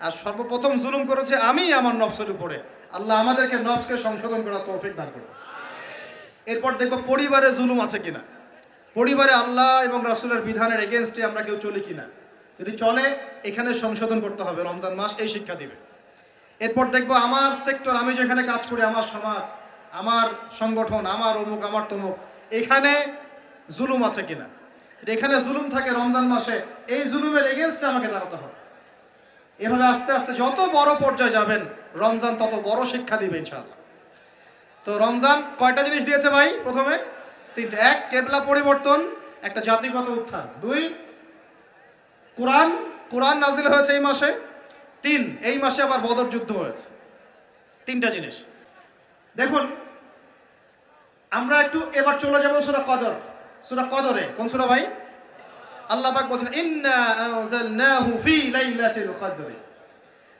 আর সর্বপ্রথম জুলুম করেছে আমি আমার নফসের উপরে। আল্লাহ আমাদেরকে নফসকে সংশোধন করার তৌফিক দান করুন। এরপর দেখব পরিবারে জুলুম আছে কিনা, পরিবারে আল্লাহ এবং রাসূলের বিধানের এগেইনস্টে আমরা কেউ চলি কিনা। যদি চলে এখানে সংশোধন করতে হবে, রমজান মাস এই শিক্ষা দিবে। এরপর দেখবো আমার সেক্টর, আমি যেখানে কাজ করি, আমার সমাজ, আমার সংগঠন, আমার অমুক, আমার তমুক, এখানে জুলুম আছে কিনা। এখানে জুলুম থাকে রমজান মাসে, এই জুলুমের এগেইনস্টে আমাকে দাঁড়াতে হবে। এভাবে আস্তে আস্তে যত বড় পর্যায়ে যাবেন রমজান তত বড় শিক্ষা দিবে ইনশাআল্লাহ। তো রমজান কয়টা জিনিস দিয়েছে ভাই? প্রথমে 3টা। 1 কেবলা পরিবর্তন, একটা জাতিগত উত্থান। 2 কোরআন নাজিল হয়েছে এই মাসে। 3 এই মাসে আবার বদর যুদ্ধ হয়েছে। 3টা জিনিস। দেখুন আমরা একটু এবার চলে যাব সূরা কদর। সূরা কদরে কোন সূরা ভাই? আল্লাহ পাক বলেন ইন্না আনজালনাহু ফি লাইলাতিল কদর,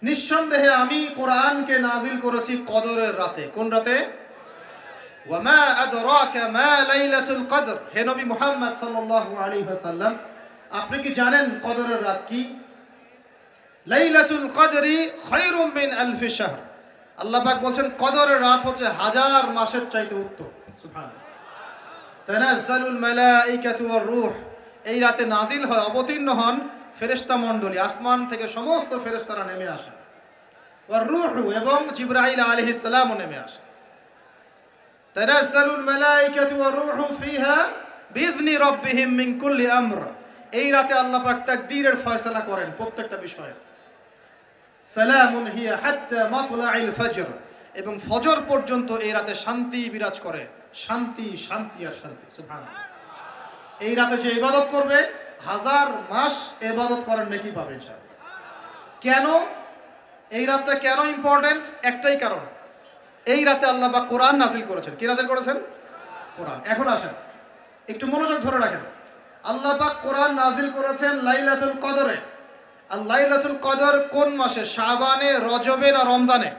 নিঃসন্দেহে আমি কোরআনকে নাজিল করেছি কদরের রাতে। কোন রাতে? ওয়া মা আদরাকা মা লাইলাতুল কদর, হে নবী মুহাম্মদ সাল্লাল্লাহু আলাইহি ওয়াসাল্লাম আপনি কি জানেন কদরের রাত কি? লাইলাতুল কদরি খায়রুম মিন আলফি শাহর, আল্লাহ পাক বলেন কদরের রাত হচ্ছে 1000 মাসের চাইতে উত্তম। সুবহানাল্লাহ। তানাজ্জালুল মালাইকাতু ওয়ার রূহ, এই রাতে নাজিল হয়, অবতীর্ণ হন ফেরেশতা মণ্ডলী, আসমান থেকে সমস্ত ফেরেশতারা নেমে আসেন। ওয়ার রূহ, এবং জিবরাইল আলাইহিস সালামও নেমে আসেন। তানাজ্জালুল মালাইকাতু ওয়ার রূহ ফিহা বিইذনি রাব্বিহিম মিন কুল্লি আমর, এই রাতে আল্লাহ পাক তাকদীরের ফয়সালা করেন প্রত্যেকটা বিষয়ে। সালামুন হিয়া হাত্তা মাতলাইল ফজর, এবং ফজর পর্যন্ত এই রাতে শান্তি বিরাজ করে। শান্তি, শান্তি আর শান্তি। সুবহানাল্লাহ। এই রাতে যে ইবাদত করবে 1000 মাস ইবাদত করার নেকি পাবে ইনশাআল্লাহ। কেন এই রাতটা কেন ইম্পর্টেন্ট? একটাই কারণ, এই রাতে আল্লাহ পাক কোরআন নাজিল করেছেন। কি নাজিল করেছেন? কোরআন। এখন আসেন একটু মনোযোগ ধরে রাখেন। আল্লাহ পাক কোরআন নাজিল করেছেন লাইলাতুল কদরে। আর লাইলাতুল কদর কোন মাসে? শাবানে, রজবে না রমজানে?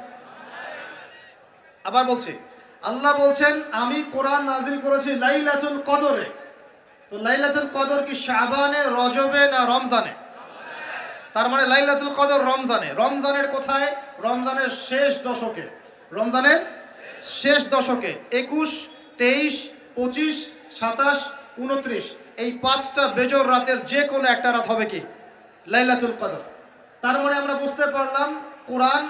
আবার বলছি, আল্লাহ বলছেন আমি কোরআন নাজিল করেছি লাইলাতুল কদরে। তো লাইলাতুল কদর কি শাবানে, রজবে না রমজানে? তার মানে লাইলাতুল কদর রমজানে। রমজানের কোথায়? রমজানের শেষ দশকে। রমজানের শেষ দশকে 21, 23, 25, 27, 29 এই 5টা বেজোর রাতের যে কোনো একটা রাত হবে কি? লাইলাতুল কদর। তার মানে আমরা বুঝতে পারলাম কোরআন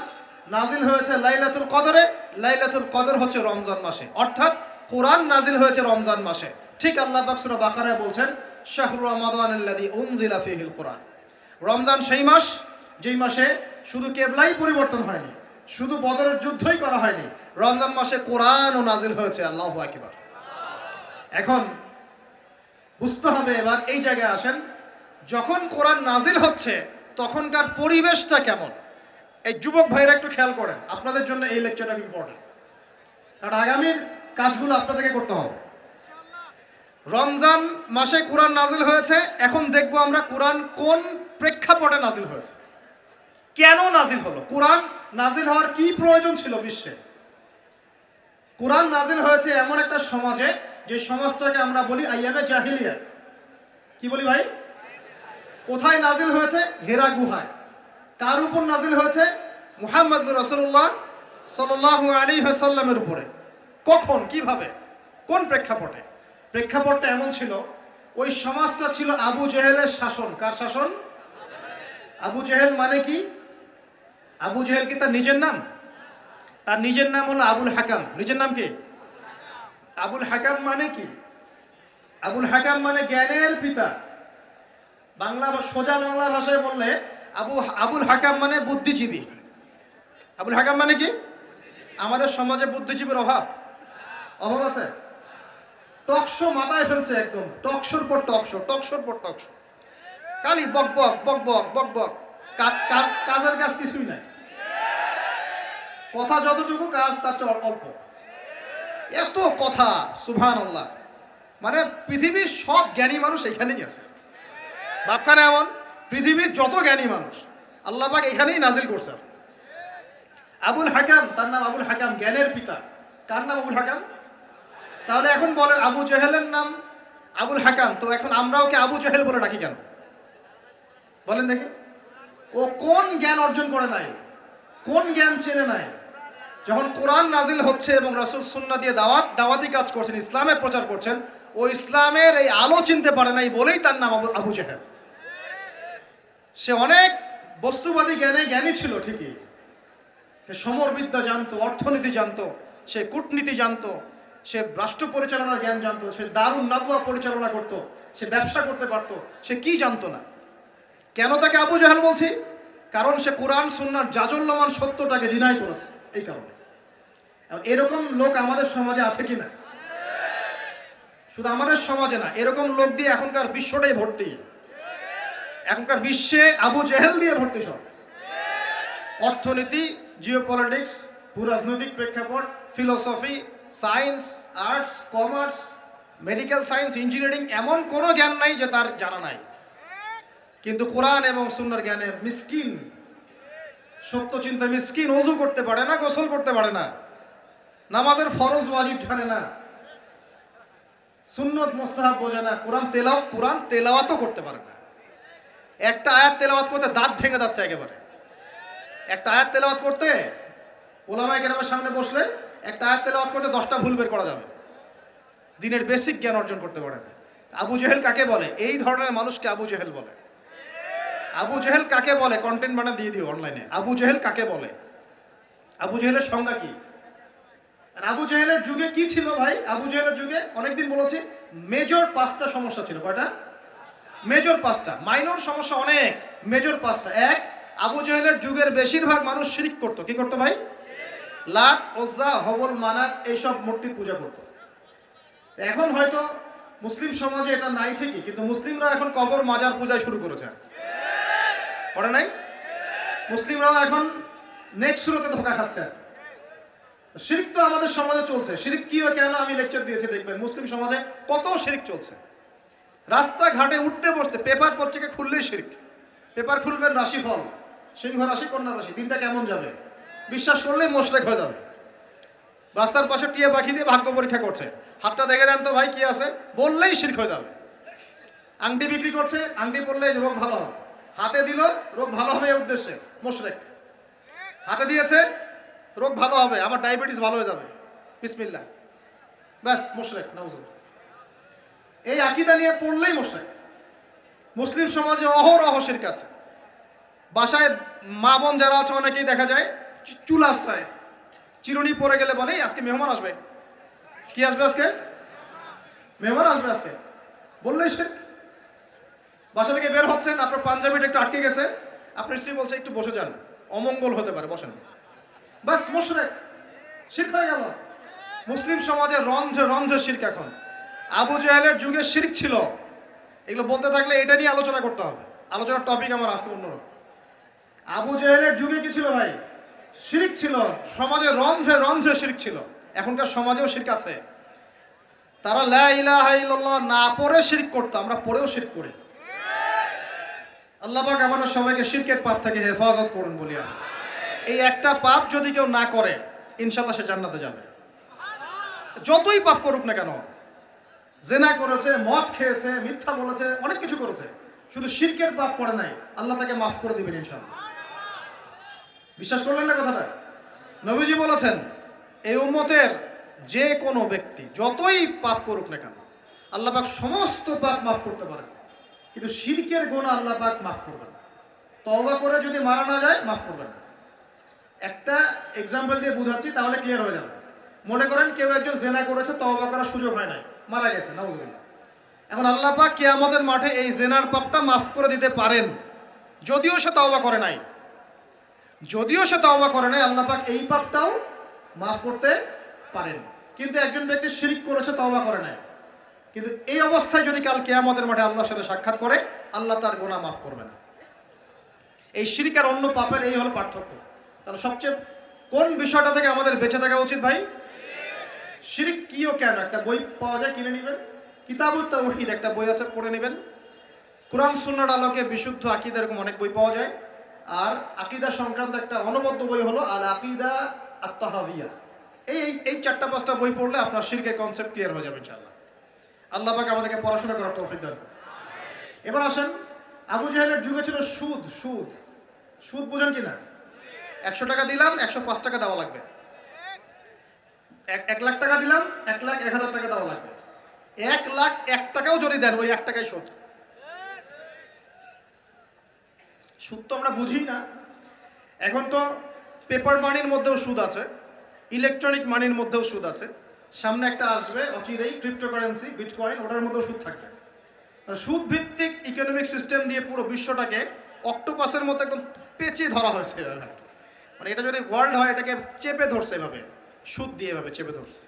নাজিল হয়েছে লাইলাতুল কদরে। লাইলাতুল কদর হচ্ছে রমজান মাসে, অর্থাৎ কোরআন নাজিল হয়েছে রমজান মাসে। ঠিক আল্লাহ পাক সূরা বাকারায় বলছেন শাহরু রমাদানাল্লাযী উনজিলা ফীহিল কোরআন। রমজান সেই মাস যেই মাসে শুধু কেবলাই পরিবর্তন হয়নি, শুধু বদরের যুদ্ধই করা হয়নি, রমজান মাসে কোরআনও নাজিল হয়েছে। আল্লাহু আকবার। এখন বুঝতে হবে, এবার এই জায়গায় আসেন, যখন কোরআন নাজিল হচ্ছে তখনকার পরিবেশটা কেমন? এই যুবক ভাইরা একটু খেয়াল করেন, আপনাদের জন্য এই লেকচারটা ইম্পর্টেন্ট, কারণ আগামীর কাজগুলো আপনাদেরকে করতে হবে। রমজান মাসে কোরআন নাজিল হয়েছে। এখন দেখবো আমরা কোরআন কোন প্রেক্ষাপটে নাজিল হয়েছে, কেন নাজিল হলো, কোরআন নাজিল হওয়ার কি প্রয়োজন ছিল বিশ্বে। কোরআন নাজিল হয়েছে এমন একটা সমাজে, যে সমাজটাকে আমরা বলি আইয়ামে জাহিলিয়া। কি বলি ভাই? কোথায় নাজিল হয়েছে? হেরা গুহায়। কার উপর নাজিল হয়েছে? মুহাম্মদ রাসূলুল্লাহ সাল্লাল্লাহু আলাইহি ওয়াসাল্লামের উপরে। কখন, কিভাবে, কোন প্রেক্ষাপটে? প্রেক্ষাপটটা এমন ছিল, ওই সমাজটা ছিল আবু জেহেলের শাসন। কার শাসন? আবু জেহেল মানে কি? আবু জেহেল কি তার নিজের নাম? তার নিজের নাম হলো আবুল হাকাম। নিজের নাম কি? আবুল হাকাম মানে কি? আবুল হাকাম মানে জ্ঞানের পিতা। বাংলা বা সোজা বাংলা ভাষায় বললে আবুল হাকাম মানে বুদ্ধিজীবী। আবুল হাকাম মানে কি? আমাদের সমাজে বুদ্ধিজীবীর অভাব আছে। টকশো মাথায় ফেলছে একদম, টকশোর পর টকশো, টকশোর পর টকশো, খালি বক বক বক বক বক বক, কাজের কাজ কিছুই নাই। কথা যতটুকু, কাজ তার চেয়ে অল্প। এত কথা, সুবহানাল্লাহ। মানে পৃথিবীর সব জ্ঞানী মানুষ এখানেই আছে। ভাবখানে এমন, পৃথিবীর যত জ্ঞানী মানুষ আল্লাহ পাক এখানেই নাজিল করছে। আবুল হাকাম, তার নাম আবুল হাকাম, জ্ঞানের পিতা। কার নাম? আবুল হাকাম। তাহলে এখন বলেন আবু জেহেলের নাম আবুল হাকাম, তো এখন আমরা ওকে আবু জেহেল বলে ডাকি কেন? বলেন দেখি, ও কোন জ্ঞান অর্জন করে নাই, কোন জ্ঞান চেনে নাই? যখন কোরআন নাজিল হচ্ছে এবং রাসূল সুন্নাহ দিয়ে দাওয়াতি কাজ করছেন, ইসলামের প্রচার করছেন, ও ইসলামের এই আলো চিনতে পারে নাই বলেই তার নাম আবু জেহেল। সে অনেক বস্তুবাদী জ্ঞানী ছিল ঠিকই, সে সমরবিদ্যা জানতো, অর্থনীতি জানতো, সে কূটনীতি জানতো, সে রাষ্ট্র পরিচালনার জ্ঞান জানতো, সে দারুন নাদওয়া পরিচালনা করতো, সে ব্যবসা করতে পারতো, সে কি জানতো না। কেন তাকে আবু জেহেল বলছি? কারণ সে কোরআন সুন্নাহর জাজল্যমান সত্যটাকে ডিনাই করেছে, এই কারণে। এরকম লোক আমাদের সমাজে আছে কি না? শুধু আমাদের সমাজে না, এরকম লোক দিয়ে এখনকার বিশ্বটাই ভর্তি। এখনকার বিশ্বে আবু জেহেল দিয়ে ভর্তি সব। অর্থনীতি, জিওপলিটিক্স, ভূরাজনৈতিক প্রেক্ষাপট, philosophy, science, arts, commerce, medical science, engineering, এমন কোনো জ্ঞান নাই যে তার জানা নাই। কিন্তু কোরআন এবং সুন্নাহর জ্ঞানে মিসকিন, সত্য চিন্তা মিসকিন। ওযু করতে পারে না, গোসল করতে পারে না, নামাজের ফরজ ওয়াজিব জানে না, সুন্নত মুস্তাহাব বোঝে না, কোরআন তেলাওয়াতও করতে পারে না। একটা আয়াত তেলাওয়াত করতে দাঁত ভেঙে যাচ্ছে একেবারে। একটা আয়াত তেলাওয়াত করতে ওলামায়ে কেরামের সামনে বসলে একটা আয়াত তেলাওয়াত করতে 10টা ভুল বের করা যাবে। দিনের বেসিক জ্ঞান অর্জন করতে পারে না। আবু জেহেল কাকে বলে? এই ধরনের মানুষকে আবু জেহেল বলে। আবু জেহেল কাকে বলে? কন্টেন্ট বানা দিয়ে দিও অনলাইনে। আবু জেহেল কাকে বলে? আবু জেহেলের সংজ্ঞা কি? আবু জেহেলের যুগে কি ছিল ভাই? আবু জেহেলের যুগে অনেকদিন বলেছি মেজর 5টা সমস্যা ছিল। কয়টা? মেজর 5টা। মাইনর সমস্যা অনেক, মেজর 5টা। এক, আবু জেহেলের যুগের বেশিরভাগ মানুষ শিরক করতো। কি করতো ভাই? লাত, উজ্জা, হবল, মানাত এইসব মূর্তির পূজা করতো। এখন হয়তো মুসলিম সমাজে এটা নাই ঠিকই, কিন্তু মুসলিমরা এখন কবর মাজার পূজা শুরু করেছে। করে নাই? মুসলিমরাও এখন নেক্সট শুরুতে ধোকা খাচ্ছে। শিরক তো আমাদের সমাজে চলছে। শিরক কি হয় কেন আমি লেকচার দিয়েছি, দেখবেন মুসলিম সমাজে কত শিরক চলছে। রাস্তাঘাটে উঠতে বসতে পেপার পত্রিকা খুললেই শিরক। পেপার খুলবেন রাশিফল, সিংহ রাশি, কন্যা রাশি, দিনটা কেমন যাবে বিশ্বাস করলেই মোশরেক হয়ে যাবে। রাস্তার পাশে টিয়া পাখি দিয়ে ভাগ্য পরীক্ষা করছে, হাতটা দেখে দেন তো ভাই কি আছে, বললেই শিরক হয়ে যাবে। আংটি বিক্রি করছে, আংটি পরলে রোগ ভালো হবে, হাতে দিল রোগ ভালো হবে এই উদ্দেশ্যে, মোশরেক। হাতে দিয়েছে রোগ ভালো হবে, আমার ডায়াবেটিস ভালো হয়ে যাবে, বিসমিল্লাহ, ব্যাস মোশরেক, নাউজুবিল্লাহ। এই আকীদা নিয়ে পড়লেই মোশরেক। মুসলিম সমাজে অহরহ শিরক আছে। বাসায় মা বোন যারা আছে অনেকেই দেখা যায় চুল আশ্রয়, চিরুনি পরে গেলে বলে আজকে মেহমান আসবে। কি আসবে আজকে? মেহমান আসবে আজকে, বললেই শিরক। বাসা থেকে বের হচ্ছেন, আপনার পাঞ্জাবিটা একটু আটকে গেছে, আপনার স্ত্রী বলছে একটু বসে যান, অমঙ্গল হতে পারে, বসেন, বাস মোশরেক, শিরক হয়ে গেল। মুসলিম সমাজে রন্ধ্রে রন্ধ্রে শিরক এখন। আবু জেহেলের যুগে শিরক ছিল, এগুলো বলতে থাকলে এটা নিয়ে আলোচনা করতে হবে। আলোচনার টপিক আমার আজকে অন্যরকম। আবু জেহেলের যুগে কি ছিল ভাই? শিরক ছিল, সমাজে রন্ধ্রে রন্ধ্রে শিরক ছিল। এখনকার সমাজেও শিরক আছে। তারা লা ইলাহা ইল্লাল্লাহ না পড়ে শিরক করতো, আমরা পড়েও শিরক করি। আল্লাহ পাক আমাদের সবাইকে শিরকের পাপ থেকে হেফাজত করুন বলি। এই একটা পাপ যদি কেউ না করে ইনশাল্লাহ সে জান্নাতে যাবে, যতই পাপ করুক না কেন। জেনা করেছে, মদ খেয়েছে, মিথ্যা বলেছে, অনেক কিছু করেছে, শুধু শিরকের পাপ করে নাই, আল্লাহ তাকে মাফ করে দিবেন ইনশাআল্লাহ। বিশ্বাস করলেন না কথাটা? নবীজি বলেছেন এই উম্মতের যে কোনো ব্যক্তি যতই পাপ করুক না কেন আল্লাহ পাক সমস্ত পাপ মাফ করতে পারেন, কিন্তু শিরকের গুনাহ আল্লাহ পাক মাফ করবেন না। তওবা করে যদি মারা না যায় মাফ করবেন না। একটা এক্সাম্পল দিয়ে বুঝাচ্ছি তাহলে ক্লিয়ার হয়ে যাবে। মনে করেন কেউ একজন জেনা করেছে, তওবা করার সুযোগ হয় নাই, মারা গেছে, নাউজুবিল্লাহ। এখন আল্লাহ পাক কিয়ামতের মাঠে এই জেনার পাপটা মাফ করে দিতে পারেন, যদিও সে তওবা করে নাই। যদিও সে তওবা করে নাই, আল্লাহ পাক এই পাপটাও মাফ করতে পারেন। কিন্তু একজন ব্যক্তি শিরক করেছে, তওবা করে নাই, কিন্তু এই অবস্থায় যদি কাল কিয়ামতের মাঠে আল্লাহর সাথে সাক্ষাৎ করে, আল্লাহ তার গুনাহ মাফ করবে না। এই শিরক আর অন্য পাপের এই হলো পার্থক্য। তাহলে সবচেয়ে কোন বিষয়টা থেকে আমাদের বেঁচে থাকা উচিত ভাই? শিরক কি ও কেন, একটা বই পাওয়া যায়, কিনে নেবেন। কিতাবুত তাওহীদ একটা বই আছে, পড়ে নেবেন। কুরআন সুন্নাহর আলোকে বিশুদ্ধ আকীদা, এরকম অনেক বই পাওয়া যায়। আর আকীদা সংক্রান্ত একটা অনবদ্য বই হলো আল আকীদা আত-তাহাওয়িয়া। এই চারটা পাঁচটা বই পড়লে আপনার শিরকের কনসেপ্ট ক্লিয়ার হয়ে যাবে ইনশাআল্লাহ। আল্লাহ পাক আমাদেরকে পড়াশোনা করার তৌফিক দান। এবার আসেন, আবু জেহেলের যুগে ছিল সুদ। সুদ সুদ বুঝেন কি না? 100 টাকা দিলাম, 105 টাকা দেওয়া লাগবে। 1 লাখ টাকা দিলাম, 1 লাখ 1000 টাকা দেওয়া লাগবে। 1 লাখ 1 টাকাও যদি দেন, ওই 1 টাকাই সুদ। সুদ তো আমরা বুঝি না। এখন তো পেপার মানির মধ্যেও সুদ আছে, ইলেকট্রনিক মানির মধ্যেও সুদ আছে। সামনে একটা আসবে অচিরেই, ক্রিপ্টোকারেন্সি, বিটকয়েন, ওটার মধ্যেও সুদ থাকবে। সুদ ভিত্তিক ইকোনমিক সিস্টেম দিয়ে পুরো বিশ্বটাকে অক্টোপাসের মতো একদম পেঁচিয়ে ধরা হয়েছে। মানে এটা যদি ওয়ার্ল্ড হয়, এটাকে চেপে ধরছে এভাবে, সুদ দিয়ে এভাবে চেপে ধরছে।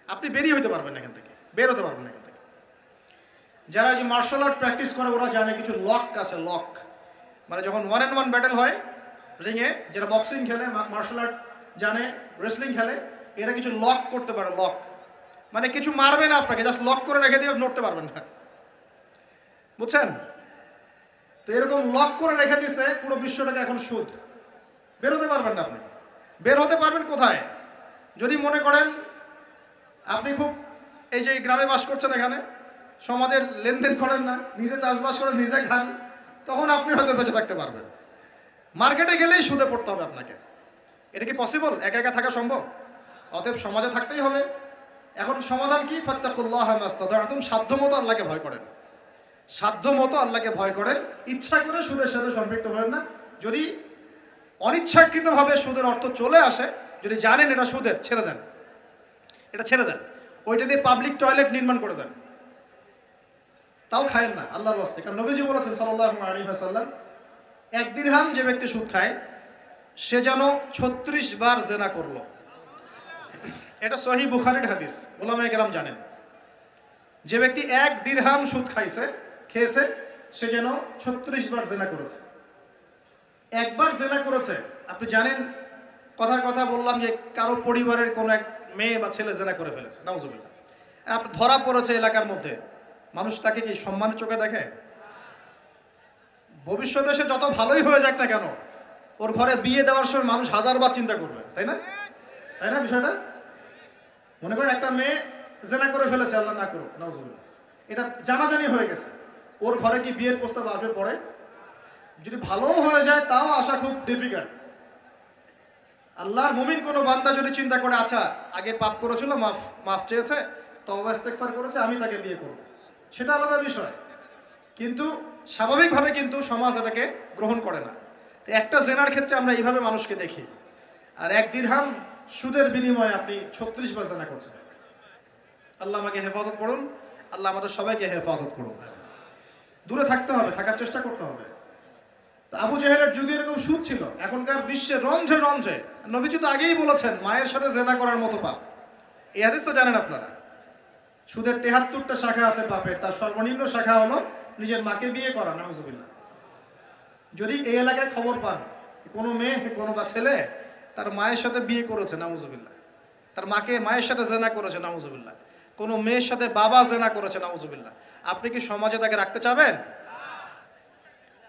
আপনি বেরিয়ে হতে পারবেন না এখান থেকে, বের হতে পারবেন না এখান থেকে। যারা যে মার্শাল আর্ট প্র্যাকটিস করে ওরা জানে কিছু লক আছে, লক মানে যখন 1-on-1 ব্যাটেল হয় রিংয়ে, যারা বক্সিং খেলে, মার্শাল আর্ট জানে, রেসলিং খেলে, এরা কিছু লক করতে পারে। লক মানে কিছু মারবে না আপনাকে, জাস্ট লক করে রেখে দিয়ে নড়তে পারবেন না, বুঝছেন? তো এরকম লক করে রেখে দিছে পুরো বিশ্বটাকে। এখন সুদ, বের হতে পারবেন না আপনি। বের হতে পারবেন কোথায়? যদি মনে করেন আপনি খুব এই যে গ্রামে বাস করছেন, এখানে সমাজের লেনদেন করেন না, নিজে চাষবাস করেন, নিজে খান, তখন আপনি হয়তো বেঁচে থাকতে পারবেন। মার্কেটে গেলেই সুদে পড়তে হবে আপনাকে। এটা কি পসিবল? একা একা থাকা সম্ভব? অতএব সমাজে থাকতেই হবে। এখন সমাধান কি? ফাত্তাকুল্লাহ মাস্তাতা'তুম, সাধ্যমতো আল্লাহকে ভয় করেন, সাধ্যমতো আল্লাহকে ভয় করেন। ইচ্ছা করে সুদের সাথে সম্পৃক্ত হবেন না। যদি অনিচ্ছাকৃতভাবে সুদের অর্থ চলে আসে, যদি জানেন এটা সুদের, ছেড়ে দেন, এটা ছেড়ে দেন। ওইটা দিয়ে পাবলিক টয়লেট নির্মাণ করে দেন, তাও খায়েন না আল্লাহর ওয়াস্তে। কারণ নবীজি বলেছেন সাল্লাল্লাহু আলাইহি ওয়াসাল্লাম, এক দিরহাম যে ব্যক্তি সুদ খায় সে যেন 36 বার জেনা করলো। এটা সহিহ বুখারীর হাদিস, উলামায়ে কেরাম জানেন। যে ব্যক্তি এক দিরহাম সুদ খেয়েছে সে যেন 36 বার জেনা করেছে। একবার জেনা করেছে, আপনি জানেন, কথার কথা বললাম যে কারো পরিবারের কোনো এক মেয়ে বা ছেলে জেনা করে ফেলেছে, নাউজুবিল্লাহ, আপনি ধরা পড়েছে এলাকার মধ্যে, মানুষ তাকে কি সম্মানের চোখে দেখে? ভবিষ্যতে সে যত ভালোই হয়ে যাক না কেন, ওর ঘরে বিয়ে দেওয়ার সময় মানুষ হাজারবার চিন্তা করবে, তাই না? তাই না বিষয়টা? মনে করেন একটা মেয়ে জেনা করে ফেলেছে, আল্লাহ না করুক, নাউজুবিল্লাহ, এটা জানাজানি হয়ে গেছে, ওর ঘরে কি বিয়ের প্রস্তাব আসবে পরে? যদি ভালো হয়ে যায় তাও আসা খুব ডিফিকাল্ট। আল্লাহর মুমিন কোনো বান্দা যদি চিন্তা করে, আচ্ছা আগে পাপ করেছিল, মাফ চেয়েছে, তওবা ইস্তেগফার করেছে, আমি তাকে বিয়ে করব, সেটা আলাদা বিষয়। কিন্তু স্বাভাবিকভাবে কিন্তু সমাজ এটাকে গ্রহণ করে না। তো একটা জেনার ক্ষেত্রে আমরা এইভাবে মানুষকে দেখি, আর এক দিরহাম সুদের বিনিময়ে আপনি 36 বার জেনা করছেন। আল্লাহ আমাকে হেফাজত করুন, আল্লাহ আমাদের সবাইকে হেফাজত করুন। দূরে থাকতে হবে, থাকার চেষ্টা করতে হবে। আবু জেহেলের যুগে এরকম সুদ ছিল, এখনকার বিশ্বে রন্ধ্রে রন্ধ্রে। নবীজি তো আগেই বলেছেন মায়ের সাথে জেনা করার মতো পাপ। এই হাদিস তো জানেন আপনারা। সুদের 73টা শাখা আছে পাপের, তার সর্বনিম্ন শাখা হলো নিজের মাকে বিয়ে করা, নাউজুবিল্লাহ। যদি এই এলাকায় খবর পান কোনো মেয়ে কোনো বা ছেলে তার মায়ের সাথে বিয়ে করেছে, নাউজুবিল্লাহ, তার মায়ের সাথে জেনা করেছে, নাউজুবিল্লাহ, কোনো মেয়ের সাথে বাবা জেনা করেছে, নাউজুবিল্লাহ, আপনি কি সমাজে তাকে রাখতে চাবেন?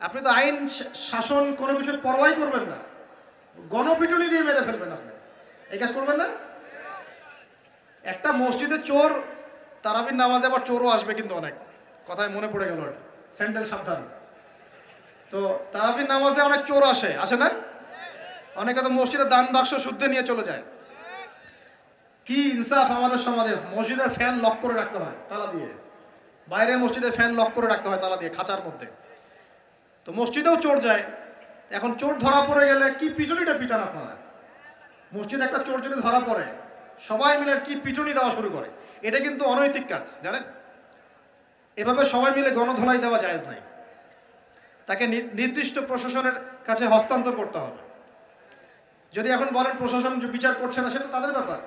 আপনি তো আইন শাসন কোনো কিছুর পরোয়াই করবেন না, গণপিটুনি দিয়ে মেরে ফেলবেন। আপনি এই কাজ করবেন না? একটা মসজিদে চোর, তারাবির নামাজে আবার চোরও আসবে কিন্তু অনেক, কথায় মনে পড়ে গেল, স্যান্ডেল সাবধান। তো তারাবির নামাজে অনেক চোর আসে না? অনেকে তো মসজিদে দান বাক্স শুদ্ধে নিয়ে চলে যায়। কি ইনসাফ আমাদের সমাজে! মসজিদে ফ্যান লক করে রাখতে হয় তালা দিয়ে, বাইরে মসজিদে ফ্যান লক করে রাখতে হয় তালা দিয়ে, খাঁচার মধ্যে। তো মসজিদেও চোর যায়। এখন চোর ধরা পড়ে গেলে কি পিটুনিটা পিটান আপনারা? মসজিদে একটা চোর যদি ধরা পড়ে, সবাই মিলে কি পিটুনি দেওয়া শুরু করে। এটা কিন্তু অনৈতিক কাজ, জানেন? এভাবে সবাই মিলে গণধোলাই দেওয়া জায়েজ নাই। তাকে নির্দিষ্ট প্রশাসনের কাছে হস্তান্তর করতে হবে। যদি এখন বলেন প্রশাসন বিচার করছে না, সেটা তাদের ব্যাপার।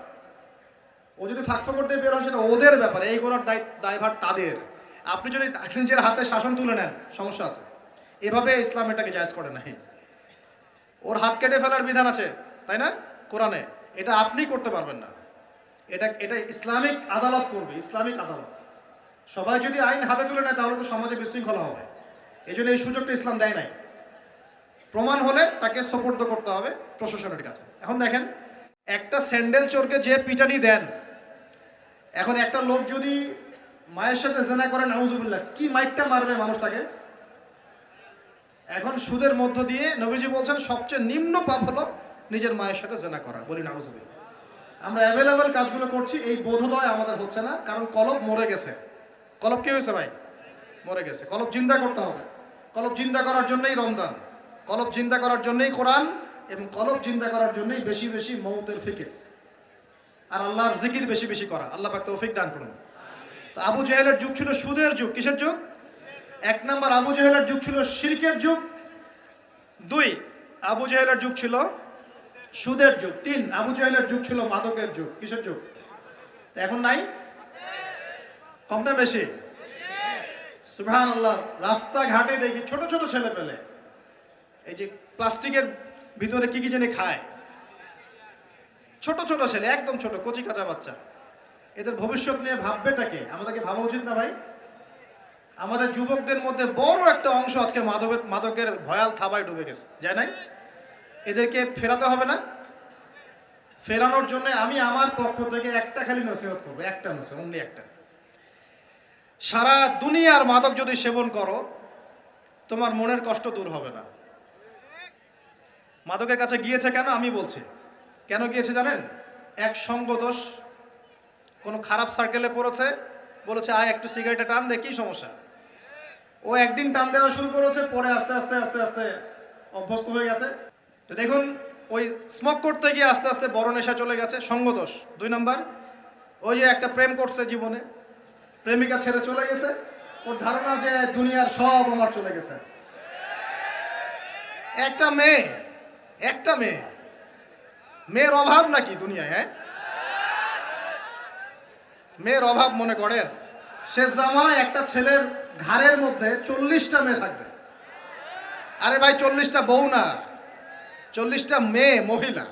ও যদি ফাঁকফা করতে বের হয়, সেটা ওদের ব্যাপার, এই করার দায়ভার তাদের। আপনি যদি নিজের হাতে শাসন তুলে নেন, সমস্যা আছে। এভাবে ইসলাম এটাকে জায়েজ করে নাই। ওর হাত কেটে ফেলার বিধান আছে, তাই না, কোরআনে? এটা আপনি করতে পারবেন না। এটা ইসলামিক আদালত করবে, ইসলামিক আদালত। সবাই যদি আইন হাতে তুলে নেয় তাহলে তো সমাজে বিশৃঙ্খলা হবে। এই জন্য এই সুযোগটা ইসলাম দেয় নাই। প্রমাণ হলে তাকে সোপর্দ করতে হবে প্রশাসনের কাছে। এখন দেখেন, একটা স্যান্ডেল চোরকে যে পিটানি দেন, এখন একটা লোক যদি মায়ের সাথে জেনা করে, নাউজুবিল্লাহ, কি মাইটটা মারবে মানুষ তাকে। এখন সুদের মধ্য দিয়ে নবীজি বলছেন সবচেয়ে নিম্ন পাপ হলো নিজের মায়ের সাথে জেনা করা, বলি নাউজুবিল্লাহ। আমরা অ্যাভেলেবেল কাজগুলো করছি, এই বোধোদয় আমাদের হচ্ছে না, কারণ কলব মরে গেছে। কলব কি হয়েছে ভাই? মরে গেছে। কলব জিন্দা করতে হবে। কলব জিন্দা করার জন্যই রমজান, কলব জিন্দা করার জন্যই কোরআন, এবং কলব জিন্দা করার জন্যই বেশি বেশি মৌতের ফিকির আর আল্লাহর জিকির বেশি বেশি করা। আল্লাহ পাক তৌফিক দান করুন। তো আবু জেহেলের যুগ ছিল সুদের যুগ। কিসের যুগ? 1 নম্বর, আবু জেহেলের যুগ ছিল শিরকের যুগ। 2, আবু জেহেলের যুগ ছিল সুদের যুগ। 3, আবু জেহেলের যুগ ছিল মাদকের যুগ। কিসের যুগ? এখন নাই? কম না বেশি? সুবহানাল্লাহ। রাস্তাঘাটে দেখি ছোট ছোট ছেলে পেলে এই যে প্লাস্টিকের ভিতরে কি কি জানি খায়, ছোট ছোট ছেলে, একদম ছোট কচি কাঁচা বাচ্চা। এদের ভবিষ্যৎ নিয়ে ভাববেটাকে? আমাদেরকে ভাবা উচিত না ভাই? আমাদের যুবকদের মধ্যে বড় একটা অংশ আজকে মাদকের ভয়াল থাবায় ডুবে গেছে, যায় নাই? এদেরকে ফেরাতে হবে না? ফেরানোর জন্য আমি আমার পক্ষ থেকে একটা খালি নসিহত করবো, একটা নসিহত, অনলি একটা। সারা দুনিয়ার মাদক যদি সেবন করো, তোমার মনের কষ্ট দূর হবে না। মাদকের কাছে গিয়েছে কেন? আমি বলছি কেন গিয়েছে জানেন? এক সঙ্গদোষ, কোনো খারাপ সার্কেলে পড়েছে, বলেছে আয় একটু সিগারেটে টান দে, কি সমস্যা? ও একদিন টান দেওয়া শুরু করেছে, পরে আস্তে আস্তে আস্তে আস্তে অভ্যস্ত হয়ে গেছে। তো দেখুন, ওই স্মোক করতে গিয়ে আস্তে আস্তে বড় নেশা চলে গেছে, সঙ্গদোষ। 2 নম্বর, ওই যে একটা প্রেম করছে জীবনে, প্রেমিকা ছেড়ে চলে গেছে, ওর ধারণা যে দুনিয়ার সব আমার চলে গেছে। একটা মেয়ে, একটা মেয়ে, মেয়ের অভাব নাকি দুনিয়ায়? হ্যাঁ, মেয়ের অভাব মনে করেন? শেষ জামানায় একটা ছেলের ঘাড়ের মধ্যে 40টা মেয়ে থাকবে। আরে ভাই, 40টা বউ না, 40টা মেয়ে, মহিলা।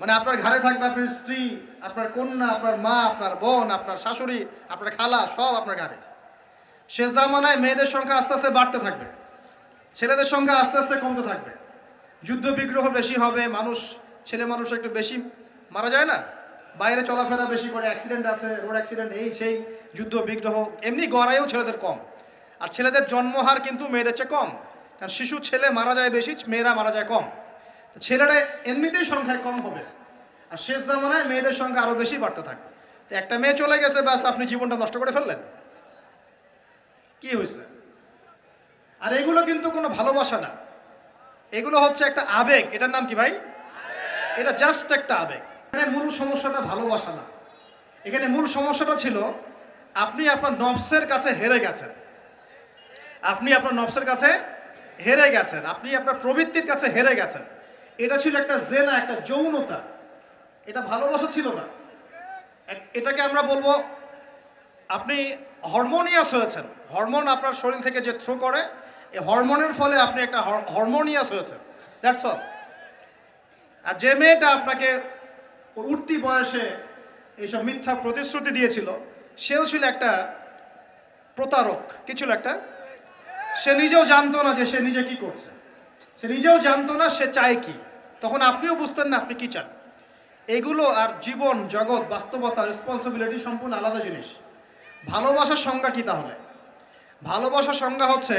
মানে আপনার ঘাড়ে থাকবে আপনার স্ত্রী, আপনার কন্যা, আপনার মা, আপনার বোন, আপনার শাশুড়ি, আপনার খালা, সব আপনার ঘাড়ে। শেষ জামানায় মেয়েদের সংখ্যা আস্তে আস্তে বাড়তে থাকবে, ছেলেদের সংখ্যা আস্তে আস্তে কমতে থাকবে। যুদ্ধ বিগ্রহ বেশি হবে, মানুষ, ছেলে মানুষ একটু বেশি মারা যায় না, বাইরে চলাফেরা বেশি করে, অ্যাক্সিডেন্ট আছে, রোড অ্যাক্সিডেন্ট, এই সেই, যুদ্ধ বিগ্রহ। এমনি গড়াইও ছেলেদের কম, আর ছেলেদের জন্মহার কিন্তু মেয়েদের চেয়ে কম। কারণ শিশু ছেলে মারা যায় বেশি, মেয়েরা মারা যায় কম। ছেলেরা এমনিতেই সংখ্যায় কম হবে, আর শেষ জামানায় মেয়েদের সংখ্যা আরো বেশি বাড়তে থাকবে। তো একটা মেয়ে চলে গেছে, ব্যাস আপনি জীবনটা নষ্ট করে ফেললেন। কি হয়েছে? আর এগুলো কিন্তু কোনো ভালোবাসা না, এগুলো হচ্ছে একটা আবেগ। এটার নাম কি ভাই? এটা জাস্ট একটা আবেগ। এখানে মূল সমস্যাটা ভালোবাসা না, এখানে মূল সমস্যাটা ছিল আপনি আপনার নফসের কাছে হেরে গেছেন। আপনি আপনার নফসের কাছে হেরে গেছেন, আপনি আপনার প্রবৃত্তির কাছে হেরে গেছেন। এটা ছিল একটা জেনা, একটা যৌনতা, এটা ভালোবাসা ছিল না। এটাকে আমরা বলবো আপনি হরমোনিয়াস হয়েছেন। হরমোন আপনার শরীর থেকে যে থ্রো করে, এই হরমোনের ফলে আপনি একটা হরমোনিয়াস হয়েছেন, দ্যাটস অল। আর যে মেয়েটা আপনাকে উঠতি বয়সে এইসব মিথ্যা প্রতিশ্রুতি দিয়েছিল, সেও ছিল একটা প্রতারক। কি ছিল একটা? সে নিজেও জানতো না যে সে নিজে কি করছে, সে নিজেও জানতো না সে চায় কি। তখন আপনিও বুঝতেন না আপনি কি চান। এগুলো আর জীবন জগৎ, বাস্তবতা, রেসপন্সিবিলিটি সম্পূর্ণ আলাদা জিনিস। ভালোবাসার সংজ্ঞা কি তাহলে? ভালোবাসার সংজ্ঞা হচ্ছে,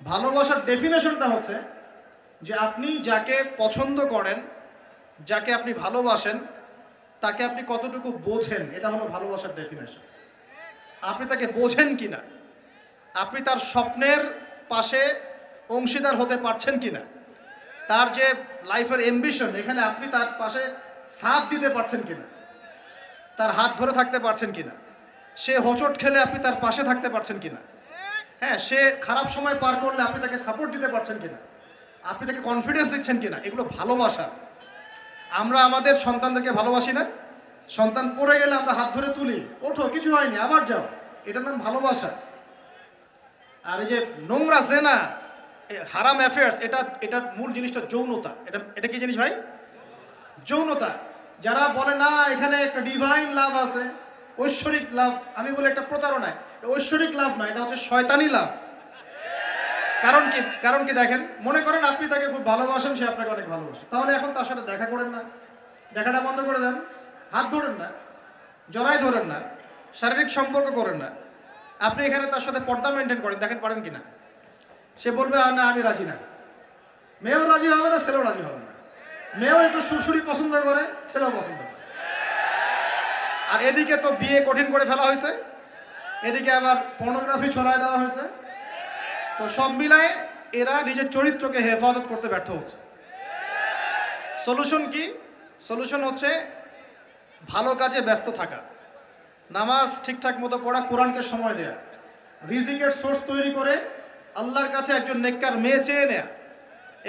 ভালোবাসার ডেফিনেশনটা হচ্ছে যে আপনি যাকে পছন্দ করেন, যাকে আপনি ভালোবাসেন, তাকে আপনি কতটুকু বোঝেন, এটা হলো ভালোবাসার ডেফিনেশন। আপনি তাকে বোঝেন কিনা, আপনি তার স্বপ্নের পাশে অংশীদার হতে পারছেন কিনা, তার যে লাইফের অ্যাম্বিশন, এখানে আপনি তার পাশে সাথ দিতে পারছেন কিনা, তার হাত ধরে থাকতে পারছেন কিনা, সে হোঁচট খেলে আপনি তার পাশে থাকতে পারছেন কিনা, হ্যাঁ, সে খারাপ সময় পার করলে আপনি তাকে সাপোর্ট দিতে পারছেন কিনা, আপনি তাকে কনফিডেন্স দিচ্ছেন কিনা। এগুলো ভালোবাসা। আমরা আমাদের সন্তানদেরকে ভালোবাসি না? সন্তান পড়ে গেলে আমরা হাত ধরে তুলি, ওঠো, কিছু হয়নি, আবার যাও, এটার নাম ভালোবাসা। আর এই যে নোংরা জেনা, হারাম অ্যাফেয়ার্স, এটার মূল জিনিসটা যৌনতা। এটা কি জিনিস ভাই? যৌনতা। যারা বলে না এখানে একটা ডিভাইন লাভ আছে, ঐশ্বরিক লাভ, আমি বলি একটা প্রতারণা। ঐশ্বরিক লাভ না, এটা হচ্ছে শয়তানি লাভ। কারণ কি দেখেন, মনে করেন আপনি তাকে খুব ভালোবাসেন, সে আপনাকে অনেক ভালোবাসে, তাহলে এখন তার সাথে দেখা করেন না, দেখাটা বন্ধ করে দেন, হাত ধরেন না, জড়াই ধরেন না, শারীরিক সম্পর্ক করেন না। আপনি এখানে তার সাথে পর্দা মেনটেন করেন, দেখেন পারেন কিনা। সে বলবে না আমি রাজি না। মেয়েও রাজি হবে না, ছেলেও রাজি হবে না। মেয়েও একটু সুরসুরি পছন্দ করে, ছেলেও পছন্দ করে। আর এদিকে তো বিয়ে কঠিন করে ফেলা হয়েছে, এদিকে আবার পর্নোগ্রাফি ছড়ায় দেওয়া হয়েছে। তো সব মিলায় এরা নিজের চরিত্রকে হেফাজত করতে ব্যর্থ হচ্ছে। সলিউশন কি? সলিউশন হচ্ছে ভালো কাজে ব্যস্ত থাকা, নামাজ ঠিকঠাক মতো পড়া, কোরআনকে সময় দেয়া, রিজিকের সোর্স তৈরি করে আল্লাহর কাছে একজন নেককার মেয়ে চেয়ে নেয়া,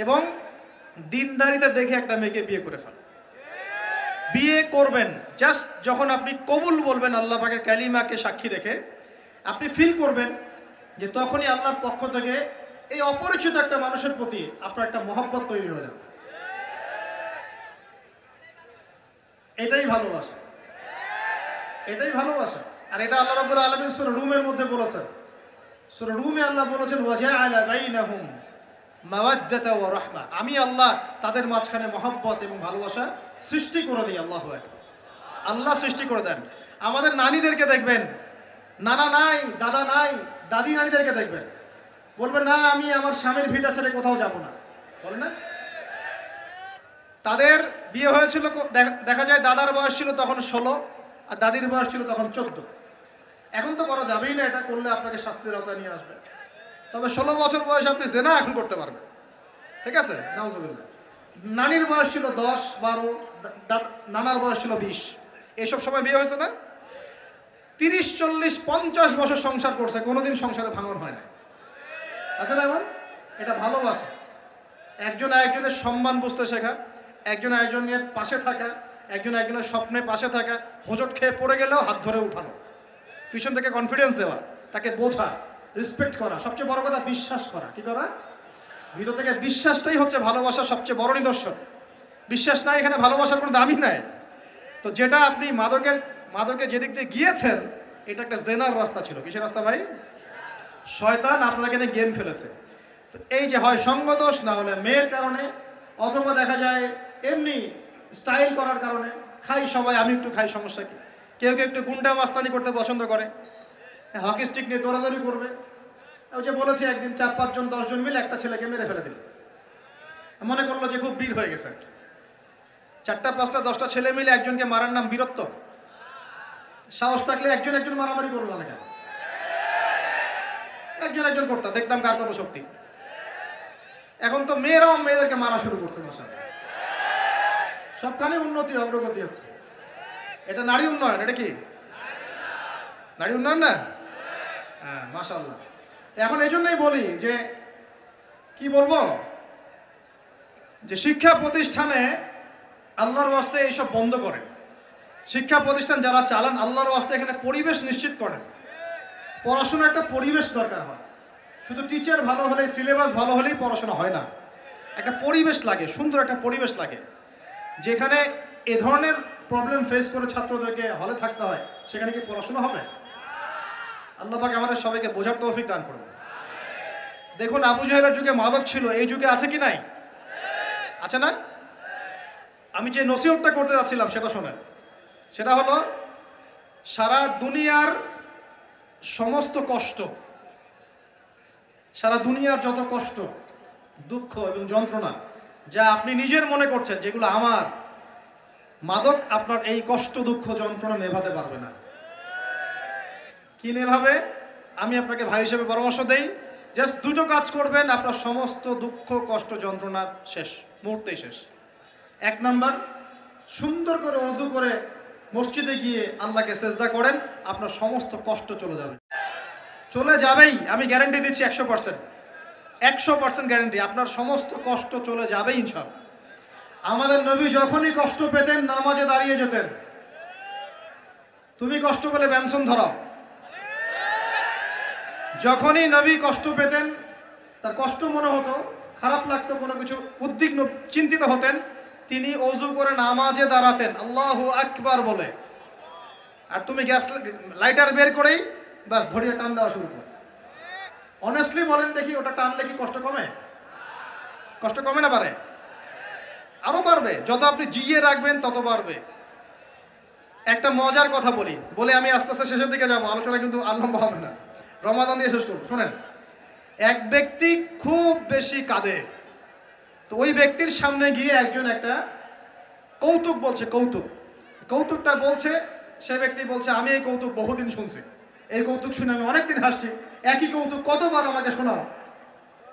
এবং দিনদারিতে দেখে একটা মেয়েকে বিয়ে করে ফেলা। বিয়ে করবেন জাস্ট যখন আপনি কবুল বলবেন আল্লাহ পাকের কালিমাকে সাক্ষী রেখে, আপনি ফিল করবেন যে তখনই আল্লাহর পক্ষ থেকে এই অপরিচিত একটা মানুষের প্রতি আপনার একটা মহব্বত তৈরি হয়ে যাবে। এটাই ভালোবাসা, এটাই ভালোবাসা। আর এটা আল্লাহ রাব্বুল আলামিন সূরা রুমের মধ্যে বলেছেন। সূরা রুমে আল্লাহ বলেছেন ওয়াজআলা বাইনাহুম মাওয়াদ্দাতা ওয়া রাহমা, আমি আল্লাহ তাদের মাঝখানে মহব্বত এবং ভালোবাসা সৃষ্টি করে দিই। আল্লাহু আকবার। আল্লাহ সৃষ্টি করে দেন। আমাদের নানীদেরকে দেখবেন, নানা নাই, দাদা নাই, দাদি নানীদেরকে দেখবেন, বলবেন না আমি আমার স্বামীর ভিটা ছেড়ে কোথাও যাব না, বলে না? তাদের বিয়ে হয়েছিল, দেখা যায় দাদার বয়স ছিল তখন 16 আর দাদির বয়স ছিল তখন 14। এখন তো করা যাবেই না, এটা করলে আপনাকে শাস্তির আওতায় নিয়ে আসবে। তবে 16 বছর বয়সে আপনি জেনা এখন করতে পারবেন, ঠিক আছে? নাউজুবিল্লাহ। নানির বয়স ছিল 10-12, নানার বয়স ছিল 20। এইসব সময় বিয়ে হয়েছে না? 30, 40, 50 বছর সংসার করছে, কোনোদিন সংসারে ভাঙন হয় না। আচ্ছা না? এমন এটা ভালোবাসা। একজন আরেকজনের সম্মান বুঝতে শেখা, একজন আরেকজনের পাশে থাকা, একজন আরেকজনের স্বপ্নে পাশে থাকা, হোঁচট খেয়ে পড়ে গেলেও হাত ধরে উঠানো, পিছন থেকে কনফিডেন্স দেওয়া, তাকে বোঝা, রেসপেক্ট করা, সবচেয়ে বড় কথা বিশ্বাস করা। কি করা? ভিতর থেকে বিশ্বাসটাই হচ্ছে ভালোবাসার সবচেয়ে বড় নিদর্শন। বিশ্বাস নাই এখানে ভালোবাসার কোনো দামই নাই। তো যেটা আপনি মাদকে যেদিক দিয়ে গিয়েছেন, এটা একটা জেনার রাস্তা ছিল। কিসের রাস্তা ভাই? শয়তান আপনাকে নিয়ে গেম খেলেছে। তো এই যে হয় সঙ্গদোষ, না হলে মেয়ের কারণে, অথবা দেখা যায় এমনি স্টাইল করার কারণে, খাই সবাই আমি একটু খাই, সমস্যা কি? কেউ কেউ একটু গুন্ডা মাস্তানি করতে পছন্দ করে, হকি স্টিক নিয়ে দৌড়াদৌড়ি করবে। ওই যে বলেছে একদিন 4-5 জন 10 জন মিলে একটা ছেলেকে মেরে ফেলে দিল, মনে করলো যে খুব বীর হয়ে গেছে আর কি। 4টা 5টা 10টা ছেলে মিলে একজনকে মারার নাম বীরত্ব? সাহস থাকলে একজন একজন মারামারি করলো না কেন? একজন একজন করতাম, দেখতাম কার কত শক্তি। এখন তো মেয়েরাও মেয়েদেরকে মারা শুরু করছে। মাশাআল্লাহ, সবখানে উন্নতি অগ্রগতি হচ্ছে। এটা নারী উন্নয়ন। এটা কি নারী উন্নয়ন না? হ্যাঁ, মাশাআল্লাহ। এখন এই জন্যই বলি যে কি বলবো, যে শিক্ষা প্রতিষ্ঠানে আল্লাহর ওয়াস্তে এইসব বন্ধ করেন। শিক্ষা প্রতিষ্ঠান যারা চালান, আল্লাহর ওয়াস্তে এখানে পরিবেশ নিশ্চিত করেন। পড়াশোনার একটা পরিবেশ দরকার হয়। শুধু টিচার ভালো হলে, সিলেবাস ভালো হলেই পড়াশোনা হয় না। একটা পরিবেশ লাগে, সুন্দর একটা পরিবেশ লাগে, যেখানে এ ধরনের প্রবলেম ফেস করে ছাত্রদেরকে হলে থাকতে হয়। সেখানে কি পড়াশোনা হবে? আল্লাহ পাক আমাদের সবাইকে বোঝার তৌফিক দান করুন। দেখুন, আবু জাহেলের যুগে মাদক ছিল, এই যুগে আছে কি নাই? আছে না? আমি যে নসিহতটা করতে যাচ্ছিলাম সেটা শোনেন। সেটা হলো, সারা দুনিয়ার সমস্ত কষ্ট, সারা দুনিয়ার যত কষ্ট, দুঃখ এবং যন্ত্রণা যা আপনি নিজের মনে করছেন যেগুলো আমার, মাদক আপনার এই কষ্ট, দুঃখ, যন্ত্রণা নেভাতে পারবে না। কি নেভাবে? আমি আপনাকে ভাই হিসেবে পরামর্শ দেই, জাস্ট দুটো কাজ করবেন, আপনার সমস্ত দুঃখ, কষ্ট, যন্ত্রণা শেষ, মুহূর্তেই শেষ। 1 নাম্বার, সুন্দর করে ওযু করে মসজিদে গিয়ে আল্লাহকে সেজদা করেন, আপনার সমস্ত কষ্ট চলে যাবে। চলে যাবেই, আমি গ্যারান্টি দিচ্ছি 100%। 100% গ্যারান্টি, আপনার সমস্ত কষ্ট চলে যাবে ইনশাআল্লাহ। আমাদের নবী যখনই কষ্ট পেতেন নামাজে দাঁড়িয়ে যেতেন। তুমি কষ্ট পেলে ব্যঞ্জন ধরাও। যখনই নবী কষ্ট পেতেন, তার কষ্ট মনে হতো, খারাপ লাগতো, কোনো কিছু উদ্বিগ্ন, চিন্তিত হতেন, তিনি ওযু করে নামাজে দাঁড়াতেন আল্লাহু আকবার বলে। আর তুমি গ্যাস লাইটার বের করেই বাস ধরিয়ে টান দেওয়া শুরু করো। অনেস্টলি বলেন দেখি, ওটা টানলে কি কষ্ট কমে? কষ্ট কমে না? পারে, আরো বাড়বে। যত আপনি জিয়ে রাখবেন তত বাড়বে। একটা মজার কথা বলে আমি আস্তে আস্তে শেষের দিকে যাবো, আলোচনা কিন্তু আর লম্বা হবে না, রমাদান দিয়ে শেষ করবো। শোনেন, এক ব্যক্তি খুব বেশি কাঁদে, তো ওই ব্যক্তির সামনে গিয়ে একজন একটা কৌতুক বলছে, কৌতুকটা বলছে, সে ব্যক্তি বলছে আমি এই কৌতুক বহুদিন শুনছি, এই কৌতুক শুনে আমি অনেকদিন হাসছি, একই কৌতুক কতবার আমাকে শোনাও।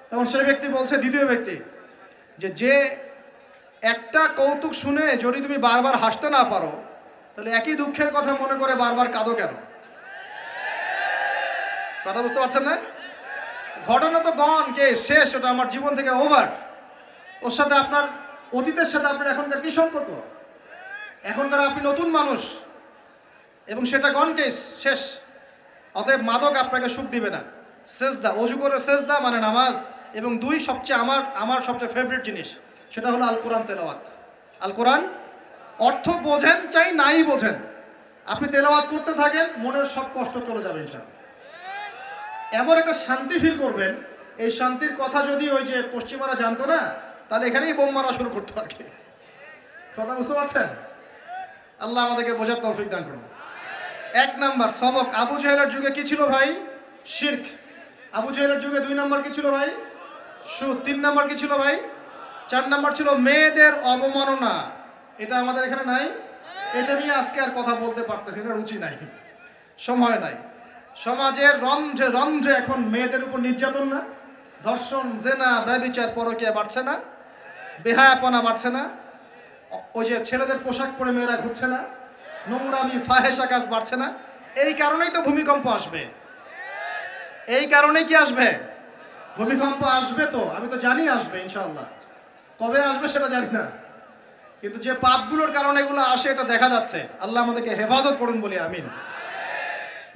তখন সেই ব্যক্তি বলছে, দ্বিতীয় ব্যক্তি, যে একটা কৌতুক শুনে যদি তুমি বারবার হাসতে না পারো, তাহলে একই দুঃখের কথা মনে করে বারবার কাঁদো কেন? কথা বুঝতে পারছেন না? ঘটনা তো গন, কে শেষ, ওটা আমার জীবন থেকে ওভার। ওর সাথে আপনার অতীতের সাথে আপনার এখনকার কি সম্পর্ক? এখনকার আপনি নতুন মানুষ, এবং সেটা গন, কেস শেষ। অতএব মাদক আপনাকে সুখ দিবে না। সেজদা, অজু করে সেজদা মানে নামাজ, এবং 2 সবচেয়ে আমার সবচেয়ে ফেভারিট জিনিস, সেটা হলো আল কোরআন তেলাওয়াত। আল কোরআন অর্থ বোঝেন চাই নাই বোঝেন, আপনি তেলাওয়াত করতে থাকেন, মনের সব কষ্ট চলে যাবে ইনশাআল্লাহ। এমন একটা শান্তি ফিল করবেন, এই শান্তির কথা যদি ওই যে পশ্চিমারা জানতো না, তাহলে এখানেই বোম মারা শুরু করতো আর কি। কথা বুঝতে পারছেন? আল্লাহ আমাদেরকে বোঝার তৌফিক দান করুন। 1 নাম্বার সবক, আবু জাহেলের যুগে কি ছিল ভাই? শিরক। আবু জাহেলের যুগে 2 নাম্বার কি ছিল ভাই? সুদ। 3 নাম্বার কি ছিল ভাই? 4 নাম্বার ছিল মেয়েদের অবমাননা। এটা আমাদের এখানে নাই। এটা নিয়ে আজকে আর কথা বলতে পারতেছি না, রুচি নাই, সময় নাই। সমাজের রন্ধ্রে রন্ধ্রে এখন মেয়েদের উপর নির্যাতন না? ধর্ষণ, জেনা, ব্যভিচার, পরকীয়া বাড়ছে না? বেহায়াপনা বাড়ছে না? ওই যে ছেলেদের পোশাক পরে মেয়েরা ঘুরছে না? নোংরামি, ফাহেসা কাজ বাড়ছে না? এই কারণেই তো ভূমিকম্প আসবে। এই কারণে কি আসবে? ভূমিকম্প আসবে, তো আমি তো জানি আসবে ইনশাআল্লাহ। কবে আসবে সেটা জানি না, কিন্তু যে পাপগুলোর কারণে এগুলো আসে এটা দেখা যাচ্ছে। আল্লাহ আমাদেরকে হেফাজত করুন বলি আমিন।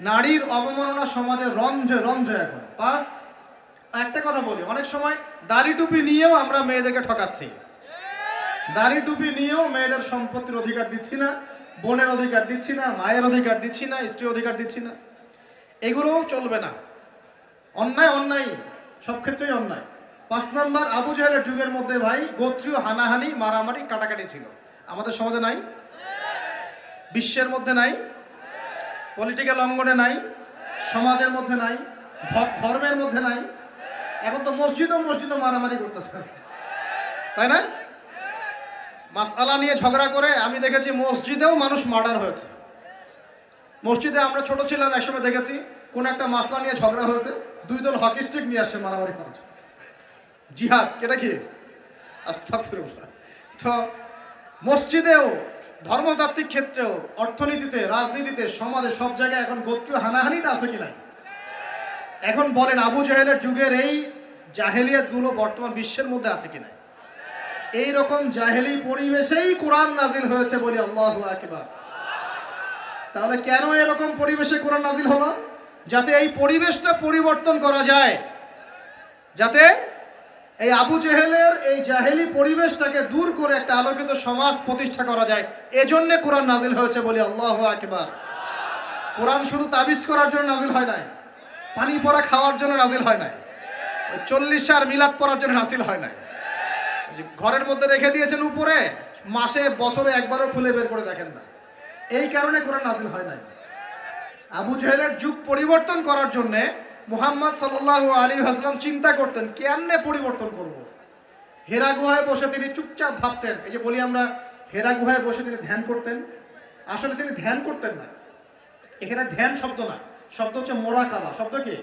নারীর অবমাননা সমাজে রন্ধ্রে রন্ধ্রে এখন। পাঁচ, একটা কথা বলি, অনেক সময় দাড়ি টুপি নিয়েও আমরা মেয়েদেরকে ঠকাচ্ছি। দাড়ি টুপি নিয়েও মেয়েদের সম্পত্তির অধিকার দিচ্ছি না, বোনের অধিকার দিচ্ছি না, মায়ের অধিকার দিচ্ছি না, স্ত্রীর অধিকার দিচ্ছি না। এগুলোও চলবে না। অন্যায় অন্যায়, সব ক্ষেত্রেই অন্যায়। 5 নম্বর, আবু জাহেলের যুগের মধ্যে ভাই গোত্রীয় হানাহানি মারামারি কাটাকাটি ছিল। আমাদের সমাজে নাই? বিশ্বের মধ্যে নাই? পলিটিক্যাল অঙ্গনে নাই? সমাজের মধ্যে নাই? ধর্মের মধ্যে নাই? এখন তো মসজিদও মারামারি করতেছে, তাই না? মাসআলা নিয়ে ঝগড়া করে আমি দেখেছি মসজিদেও মানুষ মার্ডার হয়েছে। মসজিদে আমরা ছোট ছিলাম একসময় দেখেছি কোন একটা মাসলা নিয়ে ঝগড়া হয়েছে, 2 দল হকি স্টিক নিয়ে আসছে মারামারি করেছে। জিহাদ কেটা কি? আস্তাগফিরুল্লাহ। তো মসজিদেও, ধর্মতাত্ত্বিক ক্ষেত্রেও, অর্থনীতিতে, রাজনীতিতে, সমাজে, সব জায়গায় এখন গোত্রীয় হানাহানিটা আছে কি নাই? এখন বলেন আবু জাহেলের যুগের এই জাহেলিয়াতগুলো বর্তমান বিশ্বের মধ্যে আছে কি নাই? এই রকম জাহেলি পরিবেশেই কোরআন নাজিল হয়েছে বলি আল্লাহু আকবার। তাহলে কেন এরকম পরিবেশে কোরআন নাজিল হলো? যাতে এই পরিবেশটা পরিবর্তন করা যায়, যাতে এই আবু জেহেলের এই জাহেলি পরিবেশটাকে দূর করে একটা আলোকিত সমাজ প্রতিষ্ঠা করা যায়। এজন্য কোরআন নাজিল হয়েছে বলি আল্লাহু আকবার। কোরআন শুধু তাবিজ করার জন্য নাজিল হয় নাই, পানি পড়া খাওয়ার জন্য নাজিল হয় নাই, 40 আর মিলাদ পড়ার জন্য নাজিল হয় নাই। ঘরের মধ্যে রেখে দিয়েছেন উপরে, মাসে বছরে একবারও খুলে বের করে দেখেন না, এই কারণে কোরআন নাজিল হয় নাই। আবু জেহেলের যুগ পরিবর্তন করার জন্য মুহাম্মদ সাল্লাল্লাহু আলাইহি ওয়াসাল্লাম চিন্তা করতেন কেমনে পরিবর্তন করব। হেরা গুহায় বসে তিনি চুপচাপ ভাবতেন। এই যে বলি আমরা হেরা গুহায় বসে তিনি ধ্যান করতেন, আসলে তিনি ধ্যান করতেন না। এখানে ধ্যান শব্দ না, শব্দ হচ্ছে মোরাকাবা। শব্দ কি?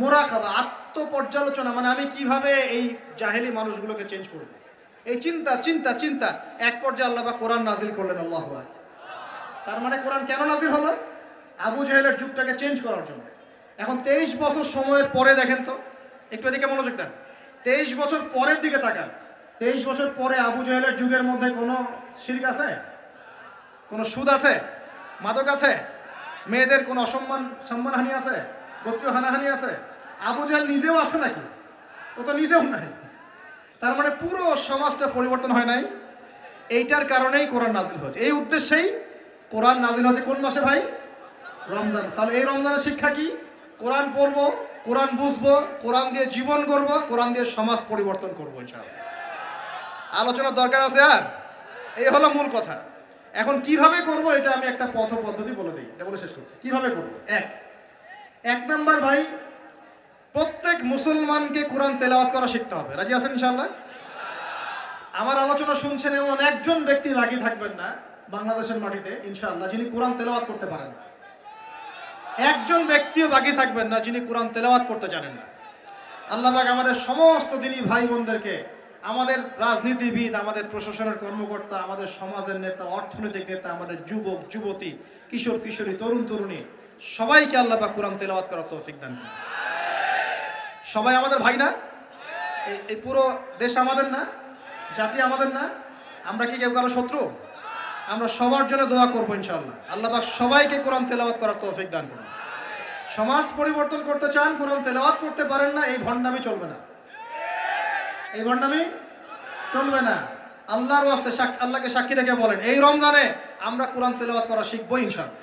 মোরাকাবা, আত্মপর্যালোচনা। মানে আমি কিভাবে এই জাহেলি মানুষগুলোকে চেঞ্জ করব, এই চিন্তা চিন্তা চিন্তা। এক পর্যায়ে আল্লাহ কোরআন নাজিল করলেন। আল্লাহু আকবার। তার মানে কোরআন কেন নাজিল হলো? আবু জেহেলের যুগটাকে চেঞ্জ করার জন্য। এখন 23 বছর সময়ের পরে দেখেন তো, একটু এদিকে মনোযোগ দেন। 23 বছর পরের দিকে তাকান। 23 বছর পরে আবু জেহেলের যুগের মধ্যে কোনো শিরক আছে? কোনো সুদ আছে? মাদক আছে? মেয়েদের কোনো সম্মানহানি আছে? গোত্রীয় হানাহানি আছে? আবু জেহেল নিজেও আছে নাকি? ও তো নিজেও নাই। তার মানে পুরো সমাজটা পরিবর্তন হয় নাই। এইটার কারণেই কোরআন নাজিল হয়েছে, এই উদ্দেশ্যেই কোরআন নাজিল হয়েছে। কোন মাসে ভাই? রমজান। তাহলে এই রমজানের শিক্ষা কি? কোরআন পড়বো, কোরআন বুঝবো, কোরআন দিয়ে জীবন করব, কোরআন দিয়ে সমাজ পরিবর্তন করবো ইনশাআল্লাহ। আলোচনার দরকার আছে আর? এই হলো মূল কথা। এখন কিভাবে করব এটা আমি একটা পদ্ধতি বলে দিই, এটা বলে শেষ করছি। কিভাবে করব? এক নাম্বার ভাই, প্রত্যেক মুসলমানকে কোরআন তেলাওয়াত করা শিখতে হবে। রাজি আছেন ইনশাআল্লাহ? আমার আলোচনা শুনছেন এমন একজন ব্যক্তি বাকি থাকবেন না বাংলাদেশের মাটিতে ইনশাআল্লাহ যিনি কোরআন তেলাওয়াত করতে পারেন। একজন ব্যক্তিও বাকি থাকবেন না যিনি কোরআন তেলাওয়াত করতে জানেন না। আল্লাহ পাক আমাদের সমস্ত দিনী ভাই বোনদেরকে, আমাদের রাজনীতিবিদ, আমাদের প্রশাসনের কর্মকর্তা, আমাদের সমাজের নেতা, অর্থনৈতিক নেতা, আমাদের যুবক যুবতী, কিশোর কিশোরী, তরুণ তরুণী, সবাইকে আল্লাহ পাক কোরআন তেলাওয়াত করার তৌফিক দান করুন। সবাই আমাদের ভাই না? এই পুরো দেশ আমাদের না? জাতি আমাদের না? আমরা কি কেউ কারো শত্রু? আমরা সবার জন্য দোয়া করবো ইনশাআল্লাহ। আল্লাহ পাক সবাইকে কোরআন তেলাওয়াত করার তৌফিক দান করুন। সমাজ পরিবর্তন করতে চান, কোরআন তেলাওয়াত করতে পারেন না, এই ভণ্ডামি চলবে না। এই ভণ্ডামি চলবে না। আল্লাহর ওয়াস্তে আল্লাহকে সাক্ষী রেখে বলেন এই রমজানে আমরা কোরআন তেলাওয়াত করা শিখবো ইনশাআল্লাহ।